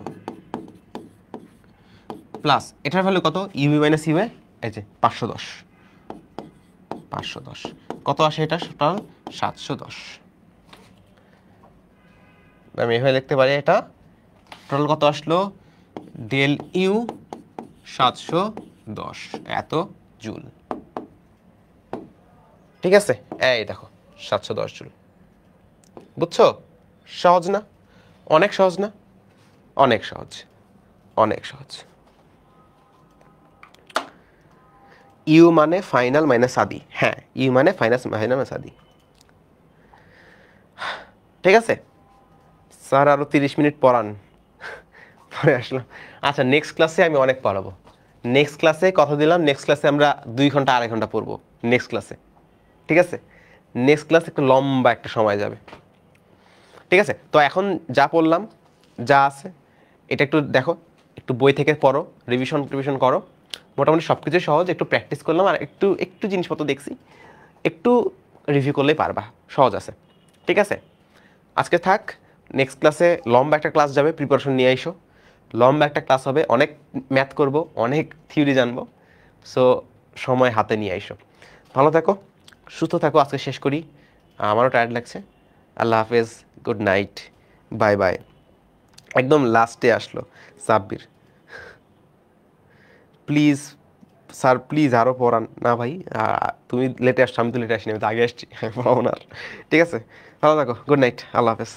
প্লাস এটার ভ্যালু কত? ইউবি মাইনাস ইউএ, এই যে 510। কত আসে এটা? টোটাল 710। আমি এভাবে লিখতে পারি, এটা টোটাল কত আসলো, ডেল ইউ 710 এত জুল। ঠিক আছে, এই দেখো 710 জুল। বুঝছো? সহজ না? অনেক সহজ না? অনেক সহজ, অনেক সহজ। ইউ মানে ফাইনাল মাইনাস আদি। হ্যাঁ, ইউ মানে ফাইনাল মাইনাস আদি। ঠিক আছে স্যার, আরও 30 মিনিট পড়ান, পরে আসলাম। আচ্ছা, নেক্সট ক্লাসে আমি অনেক পড়াবো। নেক্সট ক্লাসে কথা দিলাম, নেক্সট ক্লাসে আমরা 2 ঘন্টা 2.5 ঘন্টা পড়বো নেক্সট ক্লাসে। ঠিক আছে, নেক্সট ক্লাসে একটু লম্বা একটা সময় যাবে। ঠিক আছে, তো এখন যা পড়লাম, যা আছে এটা একটু দেখো, একটু বই থেকে পড়ো, রিভিশন করো। মোটামুটি সব কিছু সহজ, একটু প্র্যাকটিস করলাম আর একটু একটু জিনিসপত্র দেখছি, একটু রিভিউ করলেই পারবা, সহজ আছে। ঠিক আছে, আজকে থাক, নেক্সট ক্লাসে লম্বা একটা ক্লাস যাবে, প্রিপারেশন নিয়ে আইসো। লম্বা একটা ক্লাস হবে, অনেক ম্যাথ করব, অনেক থিওরি জানবো। সো সময় হাতে নিয়ে আইসো। ভালো থাকো, সুস্থ থাকো। আজকে শেষ করি, আমারও টায়ার্ড লাগছে। আল্লাহ হাফেজ, গুড নাইট, বাই বাই। একদম লাস্টে আসলো সাব্বির, প্লিজ স্যার প্লিজ আরও পড়ান। না ভাই, তুমি লেটে আসছো, আমি তো লেটে আসিনি, আমি তো আগে আসছি, পড়াবো না আর। ঠিক আছে, ভালো থাকো, গুড নাইট, আল্লাহ হাফেজ।